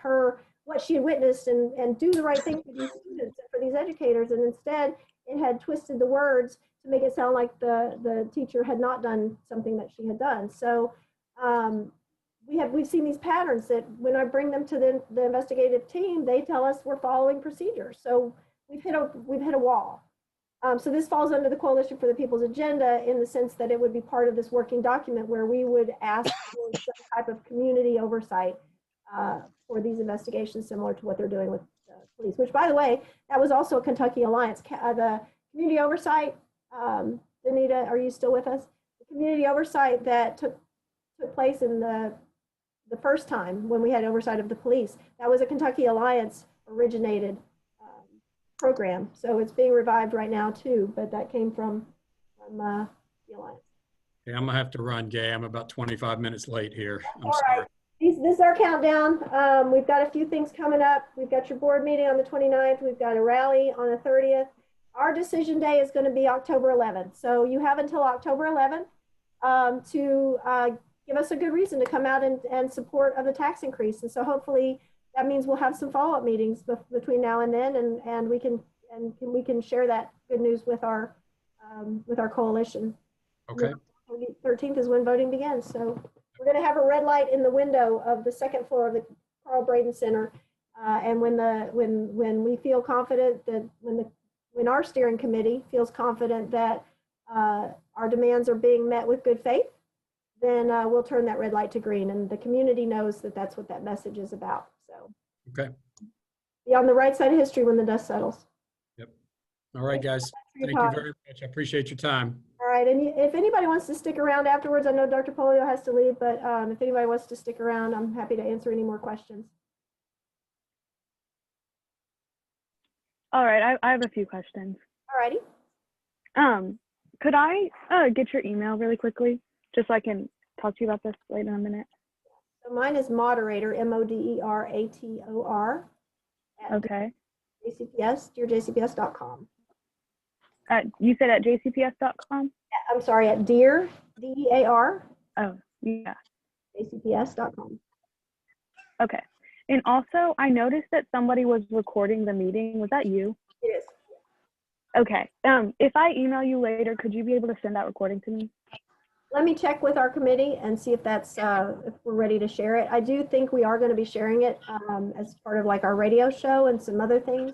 what she had witnessed and do the right thing for these students and for these educators. And instead, it had twisted the words to make it sound like the teacher had not done something that she had done. So we've seen these patterns that when I bring them to the investigative team, they tell us we're following procedures. So we've hit a wall. So this falls under the Coalition for the People's Agenda in the sense that it would be part of this working document where we would ask for some type of community oversight for these investigations, similar to what they're doing with police, which, by the way, that was also a Kentucky Alliance. The community oversight, Anita, are you still with us? The community oversight that took place in the first time when we had oversight of the police, that was a Kentucky Alliance originated program. So it's being revived right now too, but that came from the Alliance. Yeah, I'm gonna have to run, Gay. I'm about 25 minutes late here. I'm All sorry. right. This is our countdown. We've got a few things coming up. We've got your board meeting on the 29th. We've got a rally on the 30th. Our decision day is going to be October 11th. So you have until October 11th to give us a good reason to come out and support of the tax increase. And so hopefully that means we'll have some follow-up meetings between now and then, and we can share that good news with our coalition. Okay. 13th is when voting begins. So we're going to have a red light in the window of the second floor of the Carl Braden Center, and when we feel confident that when our steering committee feels confident that our demands are being met with good faith, then we'll turn that red light to green, and the community knows that that's what that message is about. So, okay, be on the right side of history when the dust settles. Yep. All right, guys. Thank you very much. I appreciate your time. All right, and if anybody wants to stick around afterwards, I know Dr. Pollio has to leave, but if anybody wants to stick around, I'm happy to answer any more questions. All right, I have a few questions. All righty. Could I get your email really quickly, just so I can talk to you about this later in a minute? So mine is moderator, MODERATOR. Okay. JCPS, dearjcps.com. You said at jcps.com? I'm sorry, at dear, DEAR. Oh, yeah. jcps.com. Okay. And also, I noticed that somebody was recording the meeting. Was that you? It is. Okay. If I email you later, could you be able to send that recording to me? Let me check with our committee and see if that's if we're ready to share it. I do think we are going to be sharing it as part of like our radio show and some other things.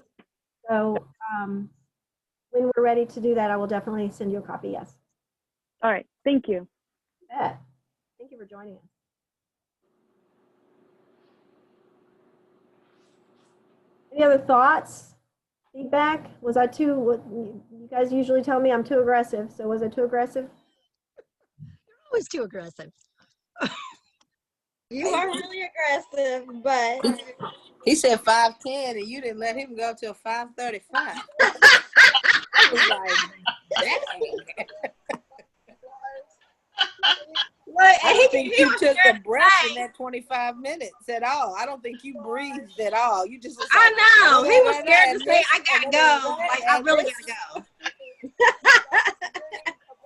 So when we're ready to do that, I will definitely send you a copy. Yes. All right. Thank you. You bet. Thank you for joining us. Any other thoughts? Feedback? Was I too, what you guys usually tell me I'm too aggressive. So was I too aggressive? You're always too aggressive. You are really aggressive, but He said 5:10 and you didn't let him go till 5:35. I was like, dang. I don't think you took a breath in that 25 minutes at all. I don't think you breathed at all. You just was like, I know. He was scared to say, I gotta go. Like, I really gotta go.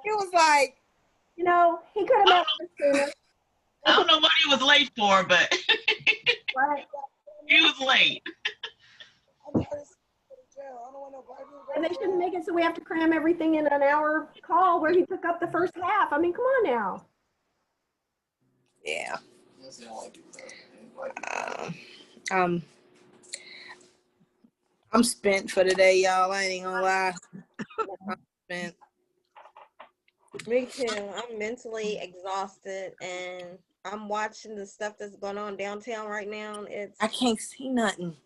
He was like, you know, he could have met us sooner. I don't know what he was late for, but Right. he was late. And they shouldn't make it so we have to cram everything in an hour call where he took up the first half. I mean, come on now. yeah. I'm spent for today, y'all. I ain't gonna lie. I'm spent. Me too. I'm mentally exhausted, and I'm watching the stuff that's going on downtown right now. I can't see nothing.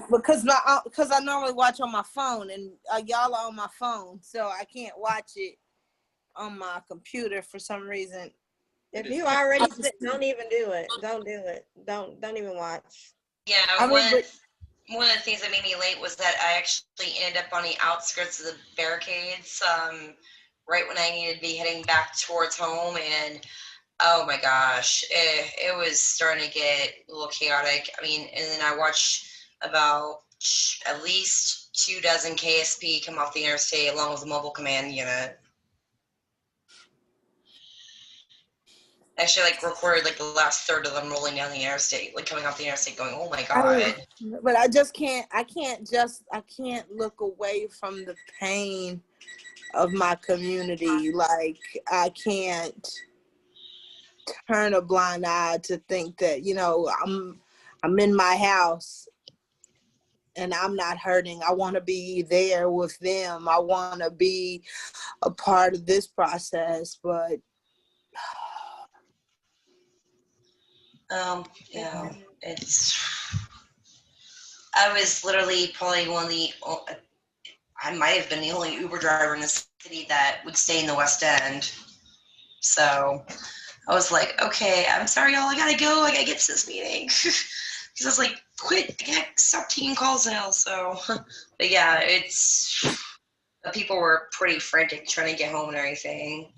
Because I normally watch on my phone, and y'all are on my phone, so I can't watch it on my computer for some reason. If you already sick, don't even do it. Don't do it. Don't even watch. Yeah, one of the things that made me late was that I actually ended up on the outskirts of the barricades right when I needed to be heading back towards home, and oh my gosh, it was starting to get a little chaotic. I mean, and then I watched about at least 24 KSP come off the interstate along with the mobile command unit. Actually, like recorded like the last third of them rolling down the interstate, like coming off the interstate, going, "Oh my god!" But I just can't. I can't look away from the pain of my community. Like I can't turn a blind eye to think that I'm in my house and I'm not hurting. I want to be there with them. I want to be a part of this process, but yeah, I was literally probably I might have been the only Uber driver in the city that would stay in the West End. So I was like, okay, I'm sorry, y'all, I gotta go. I gotta get to this meeting. Because I was like, quit, I can't stop taking calls now. So, but yeah, people were pretty frantic trying to get home and everything.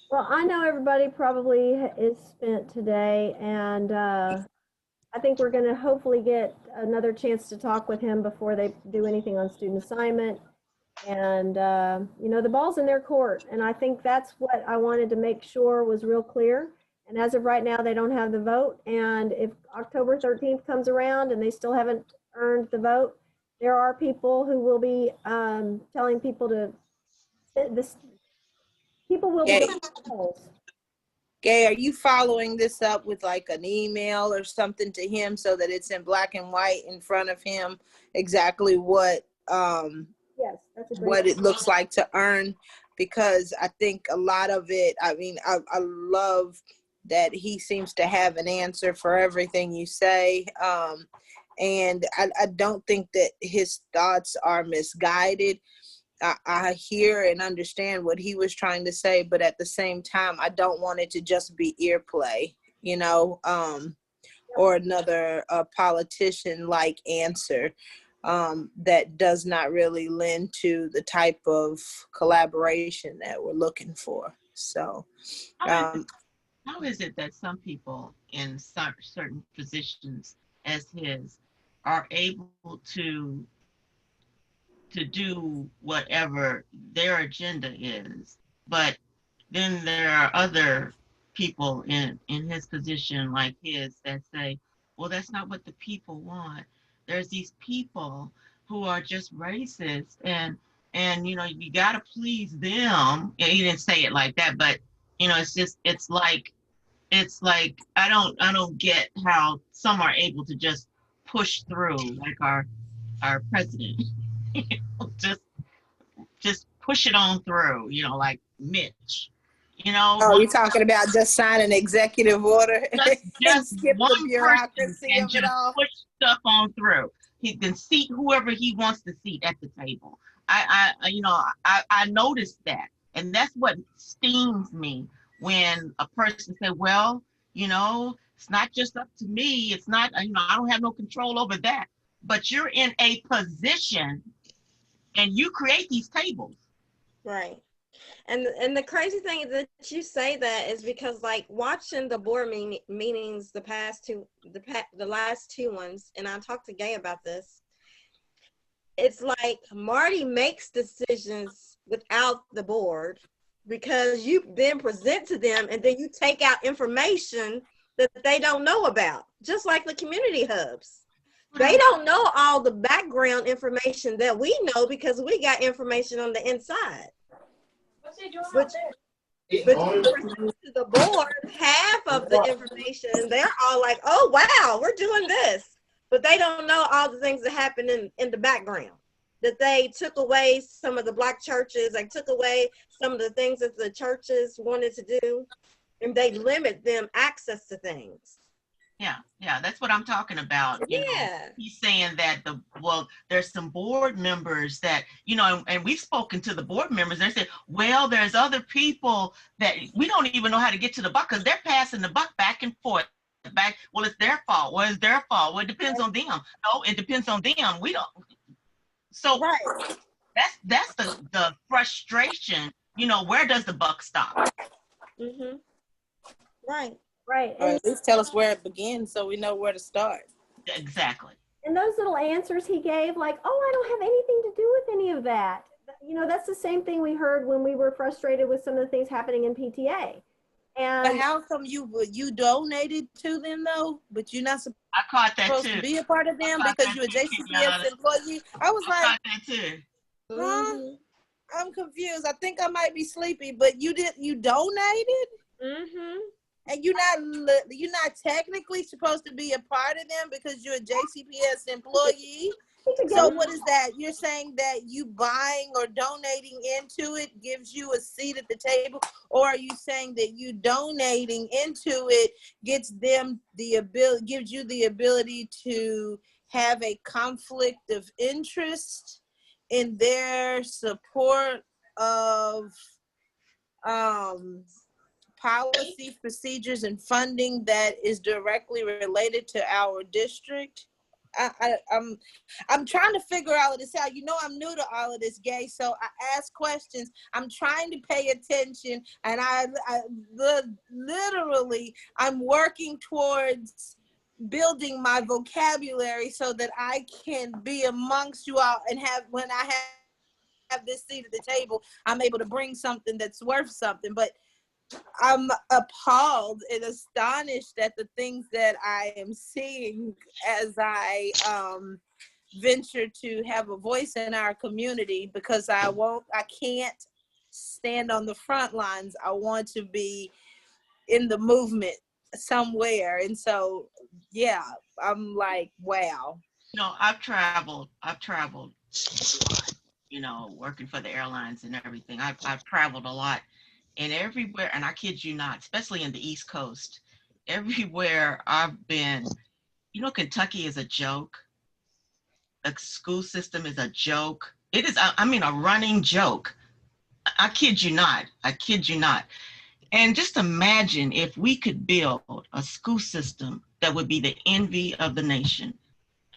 Well, I know everybody probably is spent today, and I think we're going to hopefully get another chance to talk with him before they do anything on student assignment. And, the ball's in their court. And I think that's what I wanted to make sure was real clear. And as of right now, they don't have the vote. And if October 13th comes around and they still haven't earned the vote, there are people who will be telling people to people will be going to the polls. Gay, are you following this up with like an email or something to him so that it's in black and white in front of him exactly what yes, that's a great what it looks like to earn? Because I think a lot of it, I love that he seems to have an answer for everything you say. And I don't think that his thoughts are misguided. I hear and understand what he was trying to say, but at the same time, I don't want it to just be earplay, or another politician-like answer that does not really lend to the type of collaboration that we're looking for. So, how is it that some people in certain positions as his are able to do whatever their agenda is, but then there are other people in his position like his that say, well, that's not what the people want. There's these people who are just racist and you got to please them. Yeah, he didn't say it like that, but it's like I don't get how some are able to just push through, like our president. just push it on through, like Mitch. Oh, you're talking about just sign an executive order just skip one the bureaucracy and of just it all. push stuff on through. He can seat whoever he wants to seat at the table. I noticed that, and that's what stings me when a person say, well, it's not just up to me. It's not, I don't have no control over that. But you're in a position and you create these tables. Right. And the crazy thing is that you say that is because, like, watching the board meetings, the last two ones, and I talked to Gay about this, it's like Marty makes decisions without the board because you then present to them and then you take out information that they don't know about, just like the community hubs. They don't know all the background information that we know because we got information on the inside. What's he doing out there? But you present to the board half of the information, and they're all like, oh, wow, we're doing this. But they don't know all the things that happen in the background. That they took away some of the Black churches, they took away some of the things that the churches wanted to do, and they limit them access to things. Yeah, that's what I'm talking about. He's saying that there's some board members that, and we've spoken to the board members. They said, well, there's other people that we don't even know how to get to the buck because they're passing the buck back and forth. Well, it's their fault. Well, it's their fault. Well, it depends on them. No, it depends on them. We don't. So right. That's the frustration. Where does the buck stop? Mm-hmm. Right. Right. Or at least tell us where it begins so we know where to start. Exactly. And those little answers he gave, like, oh, I don't have anything to do with any of that. you know, that's the same thing we heard when we were frustrated with some of the things happening in PTA. And But how come you donated to them though, but you're not I caught that supposed too. to be a part of them because you're a JCPS employee? I was I like, caught that too. huh? I'm confused. I think I might be sleepy, but you donated? Mm-hmm. And you're not technically supposed to be a part of them because you're a JCPS employee. So what is that? You're saying that you buying or donating into it gives you a seat at the table, or are you saying that you donating into it gives you the ability to have a conflict of interest in their support of policy, procedures, and funding that is directly related to our district? I'm trying to figure all of this out. You know, I'm new to all of this, Gay, so I ask questions. I'm trying to pay attention, and literally, I'm working towards building my vocabulary so that I can be amongst you all and when I have this seat at the table, I'm able to bring something that's worth something. But I'm appalled and astonished at the things that I am seeing as I venture to have a voice in our community, because I can't stand on the front lines. I want to be in the movement somewhere. And so, yeah, I'm like, wow. You know, I've traveled, you know, working for the airlines and everything. I've traveled a lot. And everywhere, and I kid you not, especially in the East Coast, everywhere I've been, you know, Kentucky is a joke. The school system is a joke. It is, I mean, a running joke. I kid you not. I kid you not. And just imagine if we could build a school system that would be the envy of the nation.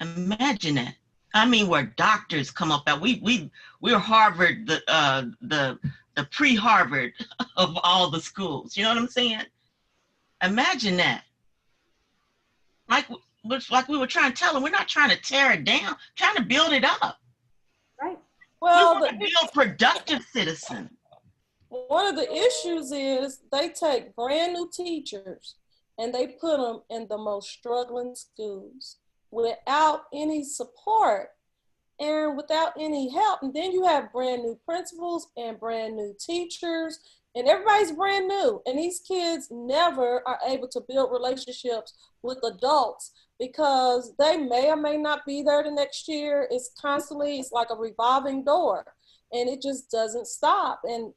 Imagine that. I mean, where doctors come up at, we're Harvard, the pre-Harvard of all the schools. You know what I'm saying? Imagine that. Like we were trying to tell them, we're not trying to tear it down, trying to build it up. Right. Well, we want to build productive citizens. One of the issues is they take brand new teachers and they put them in the most struggling schools without any support and without any help. And then you have brand new principals and brand new teachers, and everybody's brand new. And these kids never are able to build relationships with adults because they may or may not be there the next year. It's like a revolving door, and it just doesn't stop. And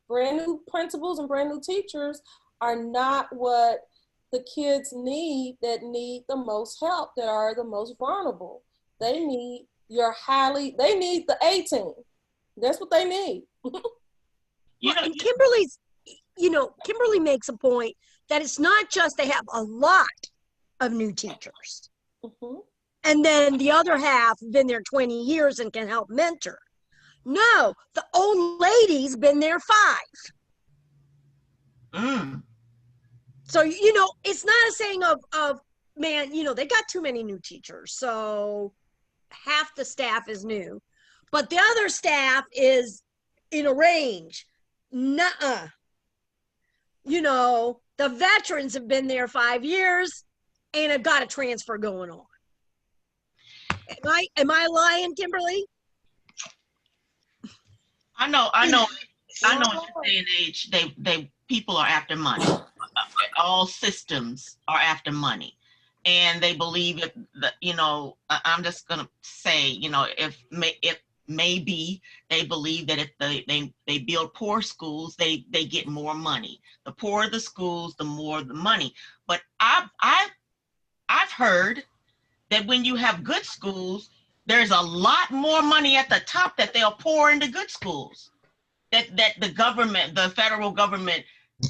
brand new principals and brand new teachers are not what the kids need that need the most help, that are the most vulnerable. They need they need the A-team. That's what they need. And Kimberly makes a point that it's not just they have a lot of new teachers. Mm-hmm. And then the other half have been there 20 years and can help mentor. No, the old lady's been there 5. Mm. So, you know, it's not a saying of man, you know, they got too many new teachers. So half the staff is new, but the other staff is in a range. Nuh-uh. You know, the veterans have been there 5 years and have got a transfer going on. Am I lying, Kimberly? I know in this day and age, people are after money. All systems are after money. And they believe that, you know, I'm just gonna say, you know, if maybe they believe that if they build poor schools, they get more money. The poorer the schools, the more the money. But I've heard that when you have good schools, there's a lot more money at the top that they'll pour into good schools. That the government, the federal government,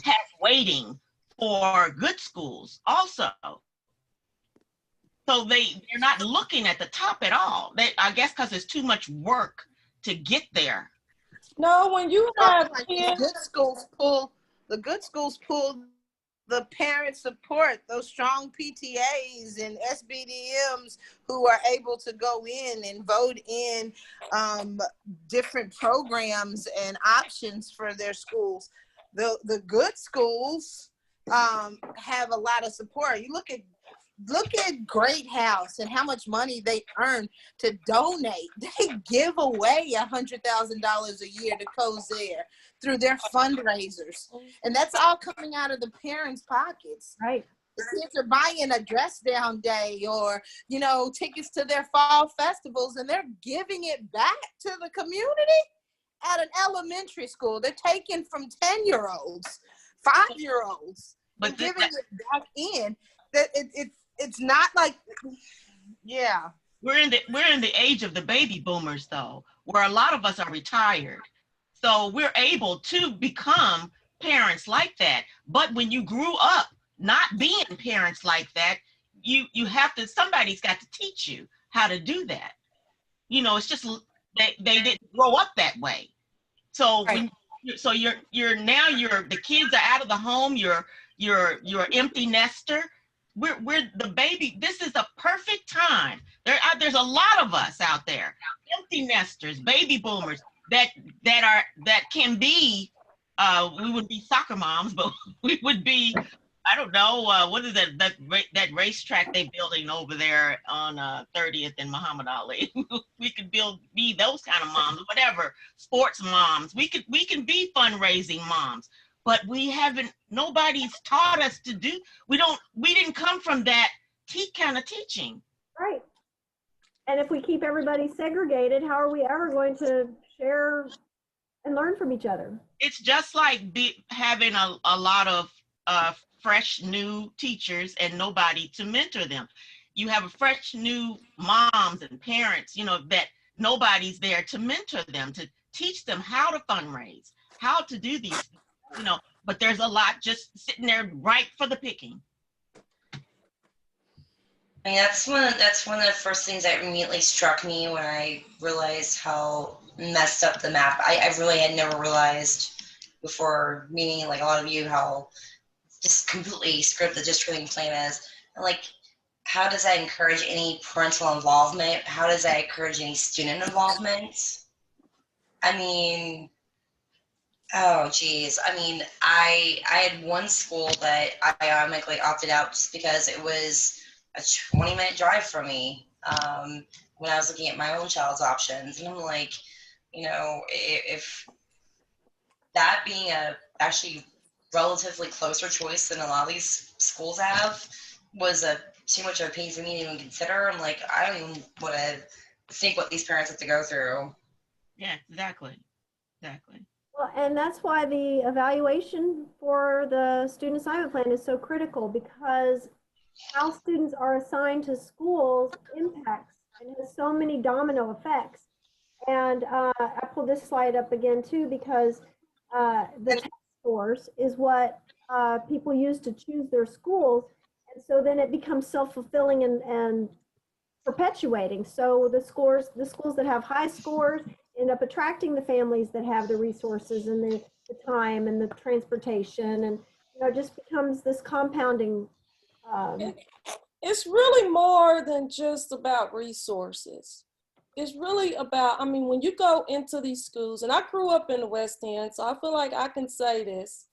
has waiting for good schools also. So they're not looking at the top at all. I guess because it's too much work to get there. No, when you have the good schools pull the parent support, those strong PTAs and SBDMs who are able to go in and vote in different programs and options for their schools. The good schools have a lot of support. You look at Great House and how much money they earn to donate. They give away $100,000 a year to Cosair through their fundraisers. And that's all coming out of the parents' pockets. Right. The kids are buying a dress down day or, you know, tickets to their fall festivals, and they're giving it back to the community at an elementary school. They're taking from 10-year-olds, 5-year-olds, but giving it back in. That it's not like, yeah. We're in the age of the baby boomers though, where a lot of us are retired. So we're able to become parents like that. But when you grew up not being parents like that, you have to, somebody's got to teach you how to do that. You know, it's just they didn't grow up that way. So right. The kids are out of the home, you're empty nester. We're the baby. This is a perfect time. There's a lot of us out there, empty nesters, baby boomers that can be. We would be soccer moms, but we would be. I don't know what is that racetrack they building over there on 30th and Muhammad Ali. We could be those kind of moms, whatever, sports moms. We can be fundraising moms. But nobody's taught us to do, we didn't come from that kind of teaching. Right. And if we keep everybody segregated, how are we ever going to share and learn from each other? It's just like having a lot of fresh new teachers and nobody to mentor them. You have a fresh new moms and parents, you know, that nobody's there to mentor them, to teach them how to fundraise, how to do these things. You know, but there's a lot just sitting there ripe for the picking. I mean, that's one of the first things that immediately struck me when I realized how messed up the map. I really had never realized before meeting like a lot of you how just completely screwed the districting plan is. And like, how does that encourage any parental involvement? How does that encourage any student involvement? I mean, oh geez. I mean, I had one school that I automatically opted out just because it was a 20-minute drive from me when I was looking at my own child's options. And I'm like, you know, if that being a actually relatively closer choice than a lot of these schools have was too much of a pain for me to even consider, I'm like, I don't even want to think what these parents have to go through. Yeah, exactly. Well, and that's why the evaluation for the student assignment plan is so critical, because how students are assigned to schools impacts and has so many domino effects. And I pulled this slide up again too, because the test scores is what people use to choose their schools. And so then it becomes self-fulfilling and perpetuating. So the schools that have high scores end up attracting the families that have the resources and the time and the transportation, and you know, it just becomes this compounding. It's really more than just about resources. It's really about, I mean, when you go into these schools, and I grew up in the West End, so I feel like I can say this.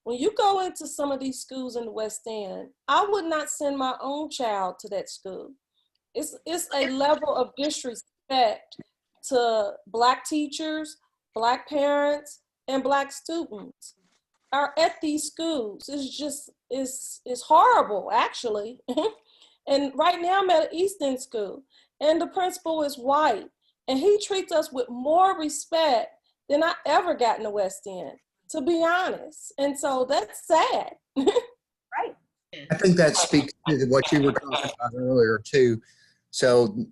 When you go into some of these schools in the West End, I would not send my own child to that school. It's a level of disrespect to Black teachers, Black parents, and Black students are at these schools. It's just, it's horrible, actually. And right now I'm at an East End school, and the principal is white, and he treats us with more respect than I ever got in the West End, to be honest. And so that's sad. Right. I think that speaks to what you were talking about earlier too. So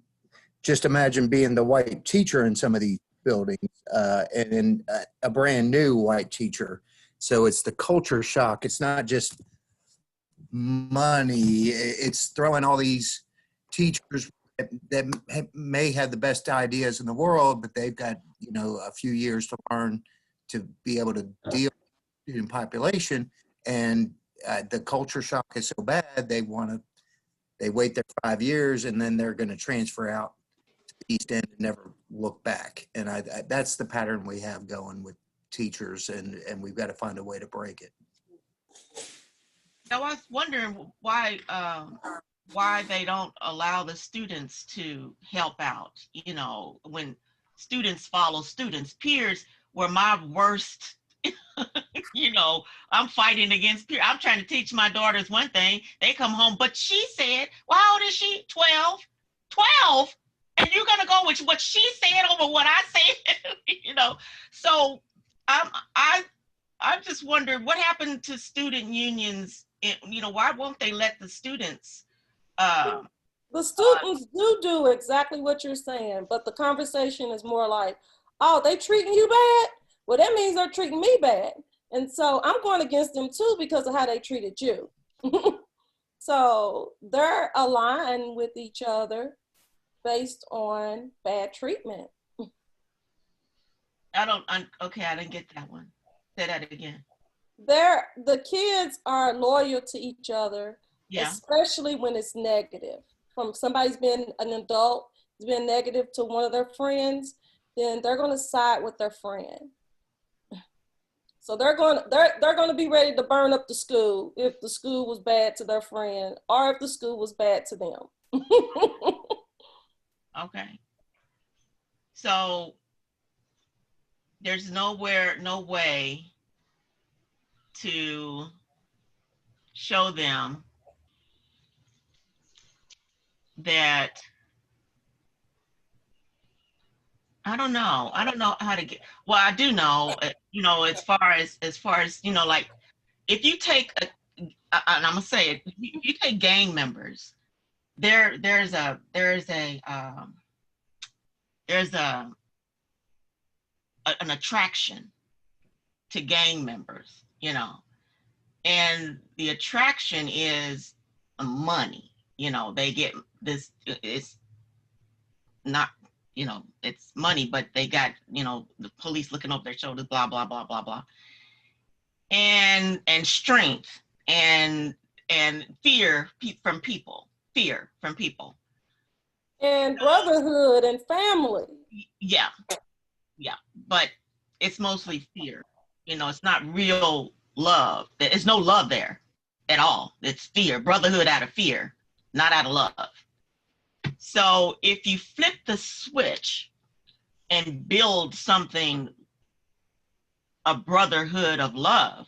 just imagine being the white teacher in some of these buildings and then a brand new white teacher. So it's the culture shock. It's not just money. It's throwing all these teachers that may have the best ideas in the world, but they've got, you know, a few years to learn to be able to deal with the student population. And the culture shock is so bad, they wait their 5 years and then they're going to transfer out to the East End and never look back. And that's the pattern we have going with teachers, and we've got to find a way to break it. I was wondering why they don't allow the students to help out. You know, when students follow students, peers were my worst. You know, I'm fighting against peers. I'm trying to teach my daughters one thing. They come home, but she said, well, how old is she? 12? 12? And you're going to go with what she said over what I said? You know, so I just wondered what happened to student unions. You know, why won't they let the students? The students do exactly what you're saying, but the conversation is more like, oh, they treating you bad? Well, that means they're treating me bad. And so I'm going against them too because of how they treated you. So they're aligned with each other based on bad treatment. Okay, I didn't get that one. Say that again. The kids are loyal to each other, yeah, especially when it's negative. From somebody's been an adult, has been negative to one of their friends, then they're going to side with their friend. So they're going to be ready to burn up the school if the school was bad to their friend or if the school was bad to them. Okay. So there's no way to show them that I don't know how to get, well, I do know, you know, as far as, you know, like if you take, and I'm gonna say it, if you take gang members, there's an attraction to gang members, you know, and the attraction is money. You know, they get this, it's not, you know, it's money, but they got, you know, the police looking over their shoulders, blah, blah, blah, blah, blah. And strength and fear from people. And brotherhood and family. Yeah, but it's mostly fear. You know, it's not real love. There's no love there at all. It's fear, brotherhood out of fear, not out of love. So if you flip the switch and build something, a brotherhood of love,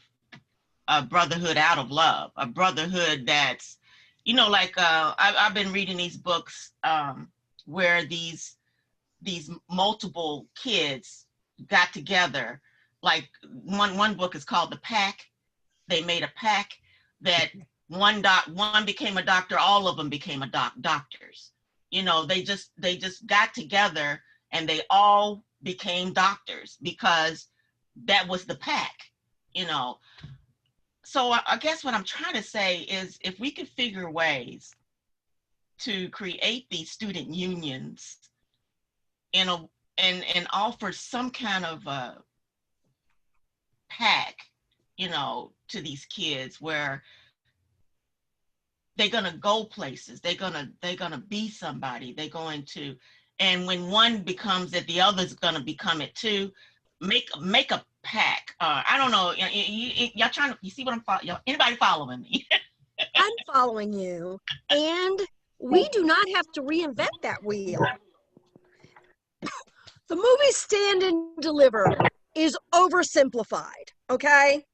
a brotherhood out of love, a brotherhood that's, you know, like I've been reading these books where these multiple kids got together. Like one book is called The Pack. They made a pack that one became a doctor, all of them became doctors. You know, they just got together and they all became doctors because that was the pack, you know. So I guess what I'm trying to say is if we could figure ways to create these student unions and offer some kind of a pack, you know, to these kids where they're gonna go places, they're gonna be somebody, they're going to, and when one becomes it, the other's gonna become it too. Make a pack. I don't know. Y'all trying to? You see what I'm following? Anybody following me? I'm following you, and we do not have to reinvent that wheel. The movie Stand and Deliver is oversimplified. Okay,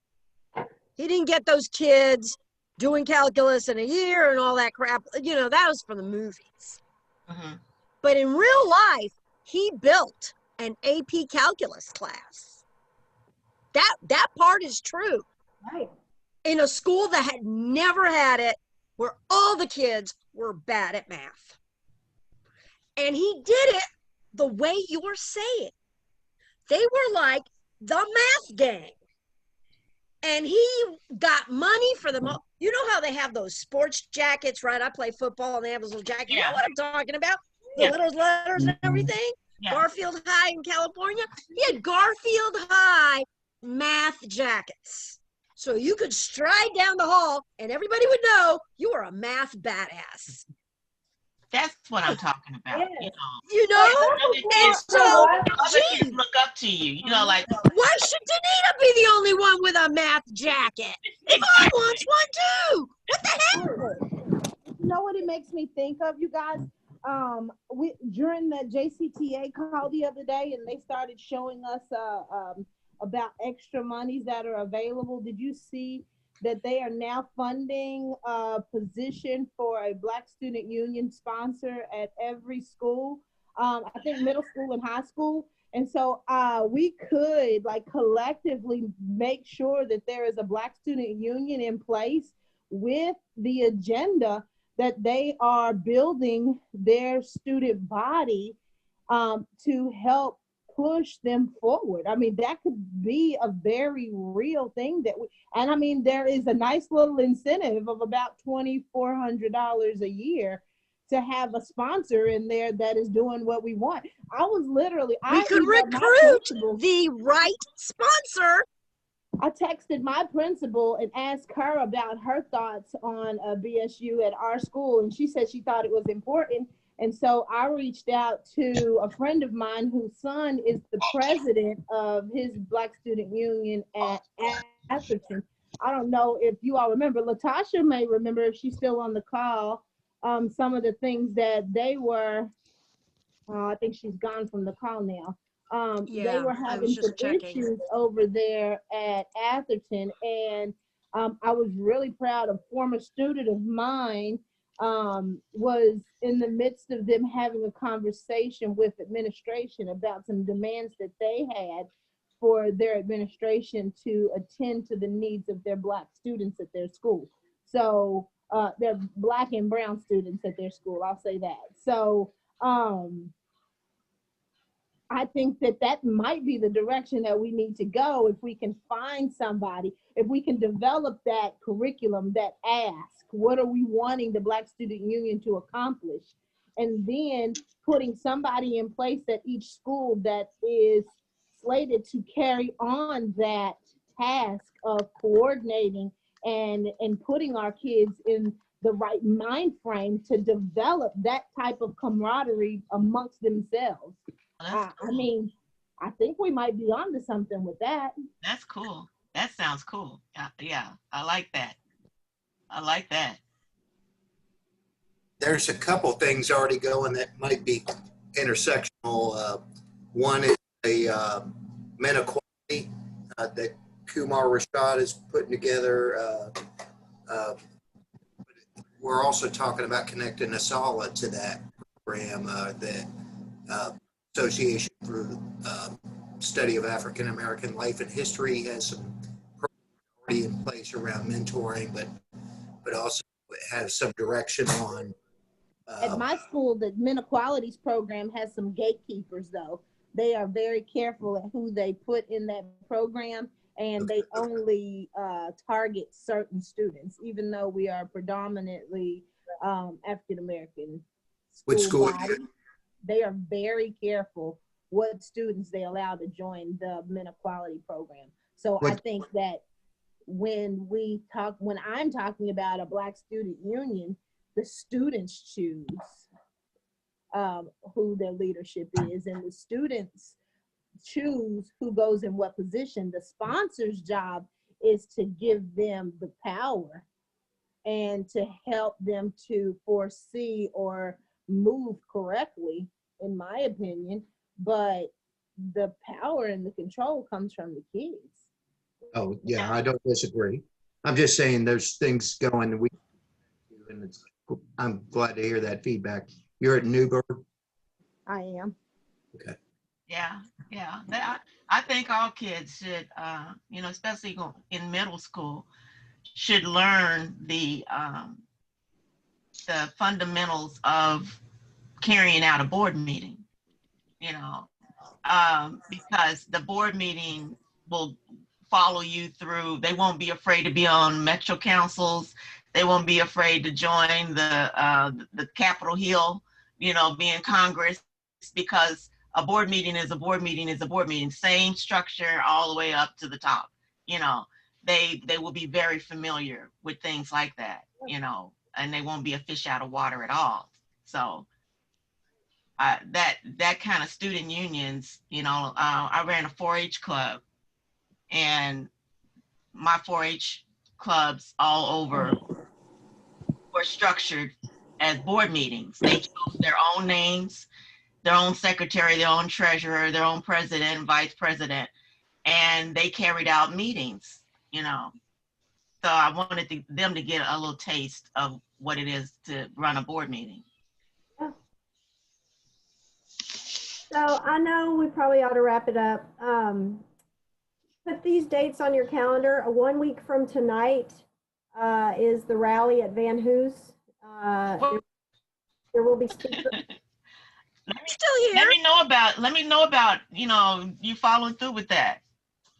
he didn't get those kids doing calculus in a year and all that crap. You know, that was for the movies. Mm-hmm. But in real life, he built an AP calculus class. That part is true. Right. In a school that had never had it, where all the kids were bad at math. And he did it the way you're saying. They were like the math gang. And he got money for them. You know how they have those sports jackets, right? I play football and they have those little jackets. Yeah. You know what I'm talking about? The little letters and everything. Yeah. Garfield High in California. He had Garfield High math jackets. so you could stride down the hall and everybody would know you were a math badass. That's what I'm talking about. Yes. You know? And so, other gee, kids look up to you. You know, like, why should Danita be the only one with a math jacket? Yvonne wants one too. What the heck? You know what it makes me think of, you guys? We during the JCTA call the other day, and they started showing us about extra monies that are available. Did you see that they are now funding a position for a Black Student Union sponsor at every school? I think middle school and high school. And so we could like collectively make sure that there is a Black Student Union in place with the agenda that they are building their student body to help push them forward. I mean, that could be a very real thing and I mean, there is a nice little incentive of about $2,400 a year to have a sponsor in there that is doing what we want. We could recruit the right sponsor. I texted my principal and asked her about her thoughts on a BSU at our school, and she said she thought it was important. And so I reached out to a friend of mine whose son is the president of his Black Student Union at Atherton. I don't know if you all remember. Latasha may remember if she's still on the call. Some of the things that they were, I think she's gone from the call now. They were having some issues over there at Atherton, and I was really proud. A former student of mine was in the midst of them having a conversation with administration about some demands that they had for their administration to attend to the needs of their Black students at their school. So they're Black and brown students at their school, I'll say that. So I think that might be the direction that we need to go if we can find somebody, if we can develop that curriculum that asks, what are we wanting the Black Student Union to accomplish? And then putting somebody in place at each school that is slated to carry on that task of coordinating and putting our kids in the right mind frame to develop that type of camaraderie amongst themselves. Cool. I mean, I think we might be onto something with that. That's cool. That sounds cool. Yeah, I like that. I like that. There's a couple things already going that might be intersectional. One is a men equality that Kumar Rashad is putting together. We're also talking about connecting ASALA to that program, that Association for Study of African American Life and History has some already in place around mentoring, but also has some direction on. At my school, the Men Equalities program has some gatekeepers, though. They are very careful at who they put in that program, and they only target certain students, even though we are predominantly African American school body. They are very careful what students they allow to join the Men Equality program. So I think that when I'm talking about a Black Student Union, the students choose who their leadership is, and the students choose who goes in what position. The sponsor's job is to give them the power and to help them to foresee or move correctly, in my opinion, but the power and the control comes from the kids. Oh yeah, I don't disagree. I'm just saying there's things going that and I'm glad to hear that feedback. You're at Newburgh? I am. Okay. Yeah. I think all kids should, especially in middle school, should learn the fundamentals of carrying out a board meeting, because the board meeting will follow you through. They won't be afraid to be on metro councils. They won't be afraid to join the Capitol Hill, be in Congress, because a board meeting is a board meeting is a board meeting, same structure all the way up to the top, they will be very familiar with things like that, you know, and they won't be a fish out of water at all. So that kind of student unions, you know, I ran a 4-H club, and my 4-H clubs all over were structured as board meetings. They chose their own names, their own secretary, their own treasurer, their own president, vice president, and they carried out meetings, you know. So I wanted them to get a little taste of what it is to run a board meeting. So I know we probably ought to wrap it up. Put these dates on your calendar. 1 week from tonight is the rally at Van Hoos. There will be speakers. Still here. Let me know about, you know, you following through with that.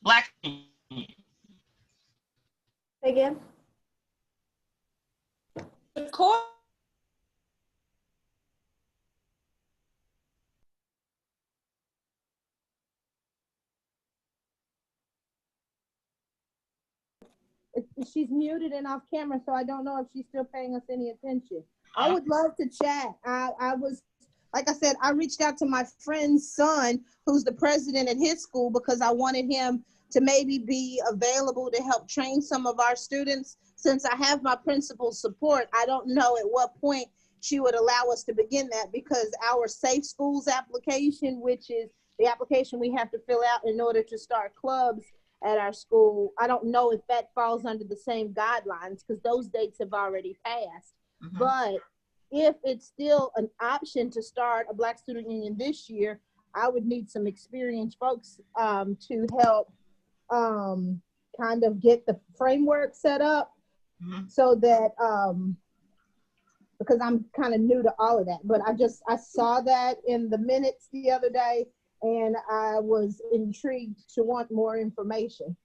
Black. Say again? She's muted and off camera, so I don't know if she's still paying us any attention. I would love to chat. I was, like I said, I reached out to my friend's son, who's the president at his school, because I wanted him to maybe be available to help train some of our students. Since I have my principal's support, I don't know at what point she would allow us to begin that, because our Safe Schools application, which is the application we have to fill out in order to start clubs at our school, I don't know if that falls under the same guidelines, because those dates have already passed. Mm-hmm. But if it's still an option to start a Black Student Union this year, I would need some experienced folks to help kind of get the framework set up. Mm-hmm. So that, because I'm kind of new to all of that, but I saw that in the minutes the other day, and I was intrigued to want more information.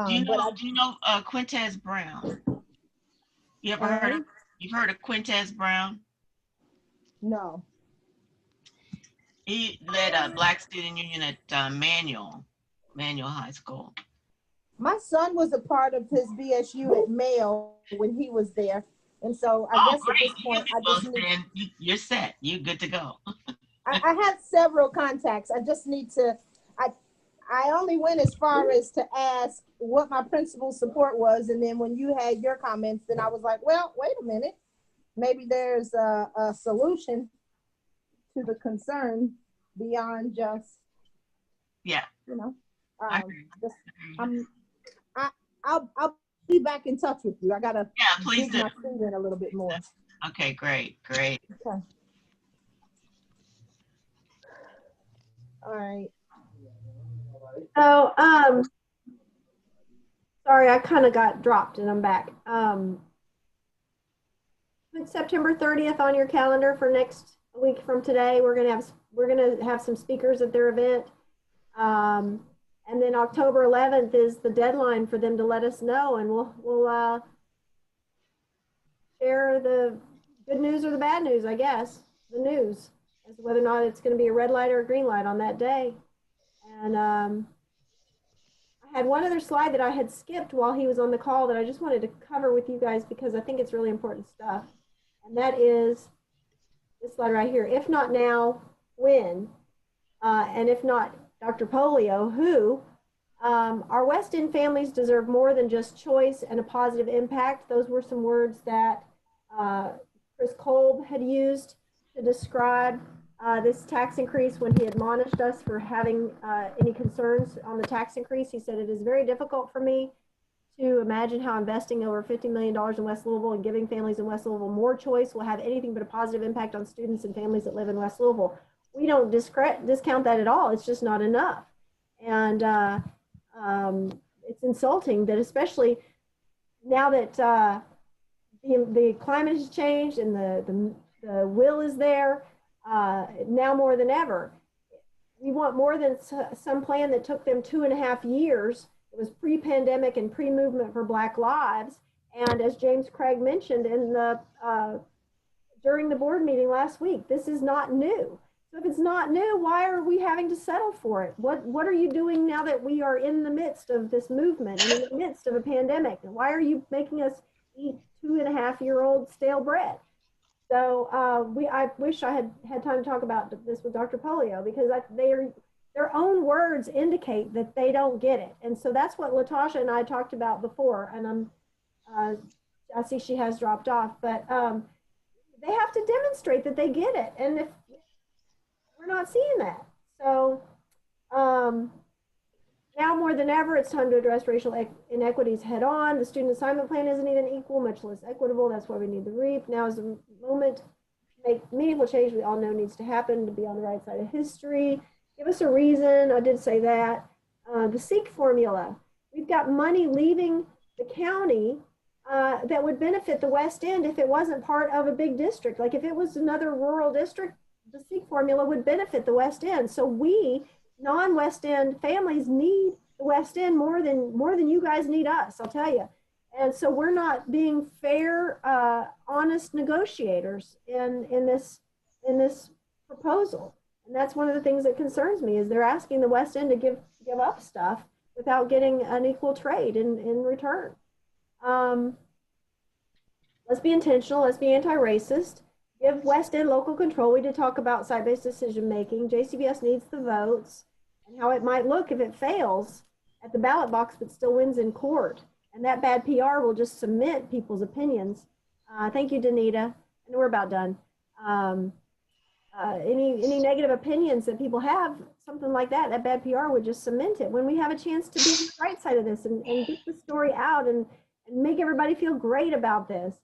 Do you know Quintez Brown? You ever heard of Quintez Brown? No. He led a Black Student Union at Manual High School. My son was a part of his BSU at Mayo when he was there. And so I guess great. At this point, I just need... You're set. You're good to go. I have several contacts. I just need to, I only went as far as to ask what my principal's support was. And then when you had your comments, then I was like, well, wait a minute. Maybe there's a solution to the concern beyond just, you know, I'll be back in touch with you. I gotta please do. My finger in a little bit more. Okay, great. Okay. All right. So, sorry, I kind of got dropped and I'm back. Put September 30th on your calendar for next week from today. We're gonna have some speakers at their event. And then October 11th is the deadline for them to let us know, and we'll share the good news or the bad news, I guess, the news, as to whether or not it's going to be a red light or a green light on that day. And I had one other slide that I had skipped while he was on the call that I just wanted to cover with you guys because I think it's really important stuff. And that is this slide right here. If not now, when? And if not Dr. Pollio, who? Our West End families deserve more than just choice and a positive impact. Those were some words that Chris Kolb had used to describe this tax increase when he admonished us for having any concerns on the tax increase. He said, it is very difficult for me to imagine how investing over $50 million in West Louisville and giving families in West Louisville more choice will have anything but a positive impact on students and families that live in West Louisville. We don't discount that at all. It's just not enough. And it's insulting that, especially now that the climate has changed and the will is there, now more than ever. We want more than some plan that took them 2.5 years. It was pre-pandemic and pre-movement for Black lives. And as James Craig mentioned in the during the board meeting last week, this is not new. So if it's not new, why are we having to settle for it? What are you doing now that we are in the midst of this movement and in the midst of a pandemic? And why are you making us eat 2.5-year-old stale bread? So I wish I had time to talk about this with Dr. Pollio, because their own words indicate that they don't get it. And so that's what Latasha and I talked about before. And I see she has dropped off, but they have to demonstrate that they get it. And if we're not seeing that. So now more than ever, it's time to address racial inequities head on. The student assignment plan isn't even equal, much less equitable. That's why we need the REAP. Now is the moment to make meaningful change we all know needs to happen to be on the right side of history. Give us a reason. I did say that. The SEEK formula. We've got money leaving the county that would benefit the West End if it wasn't part of a big district. Like if it was another rural district, the SEEK formula would benefit the West End. So we non-West End families need the West End more than you guys need us, I'll tell you. And so we're not being fair, honest negotiators in this proposal. And that's one of the things that concerns me, is they're asking the West End to give up stuff without getting an equal trade in return. Let's be intentional. Let's be anti-racist. Give West End local control. We did talk about site-based decision-making. JCPS needs the votes, and how it might look if it fails at the ballot box but still wins in court. And that bad PR will just cement people's opinions. Thank you, Danita. I know we're about done. Any negative opinions that people have, something like that, that bad PR would just cement it. When we have a chance to be on the right side of this and get the story out and make everybody feel great about this.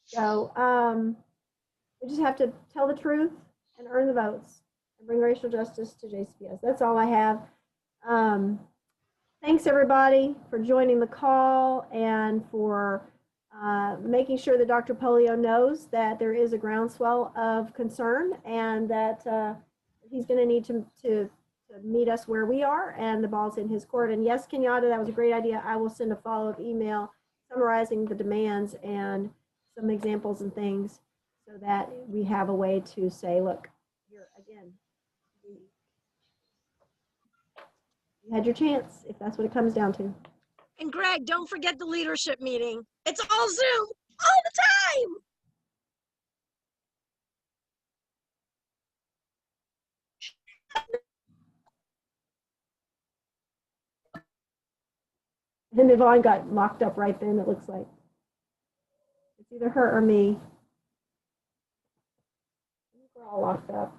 So we just have to tell the truth and earn the votes and bring racial justice to JCPS. That's all I have. Thanks everybody for joining the call and for making sure that Dr. Pollio knows that there is a groundswell of concern and that he's going to need to meet us where we are, and the ball's in his court. And yes, Kenyatta, that was a great idea. I will send a follow-up email summarizing the demands and some examples and things so that we have a way to say, look, here again, you had your chance, if that's what it comes down to. And Greg, don't forget the leadership meeting. It's all Zoom all the time. And Yvonne got locked up right then, it looks like. It's either her or me. We're all locked up.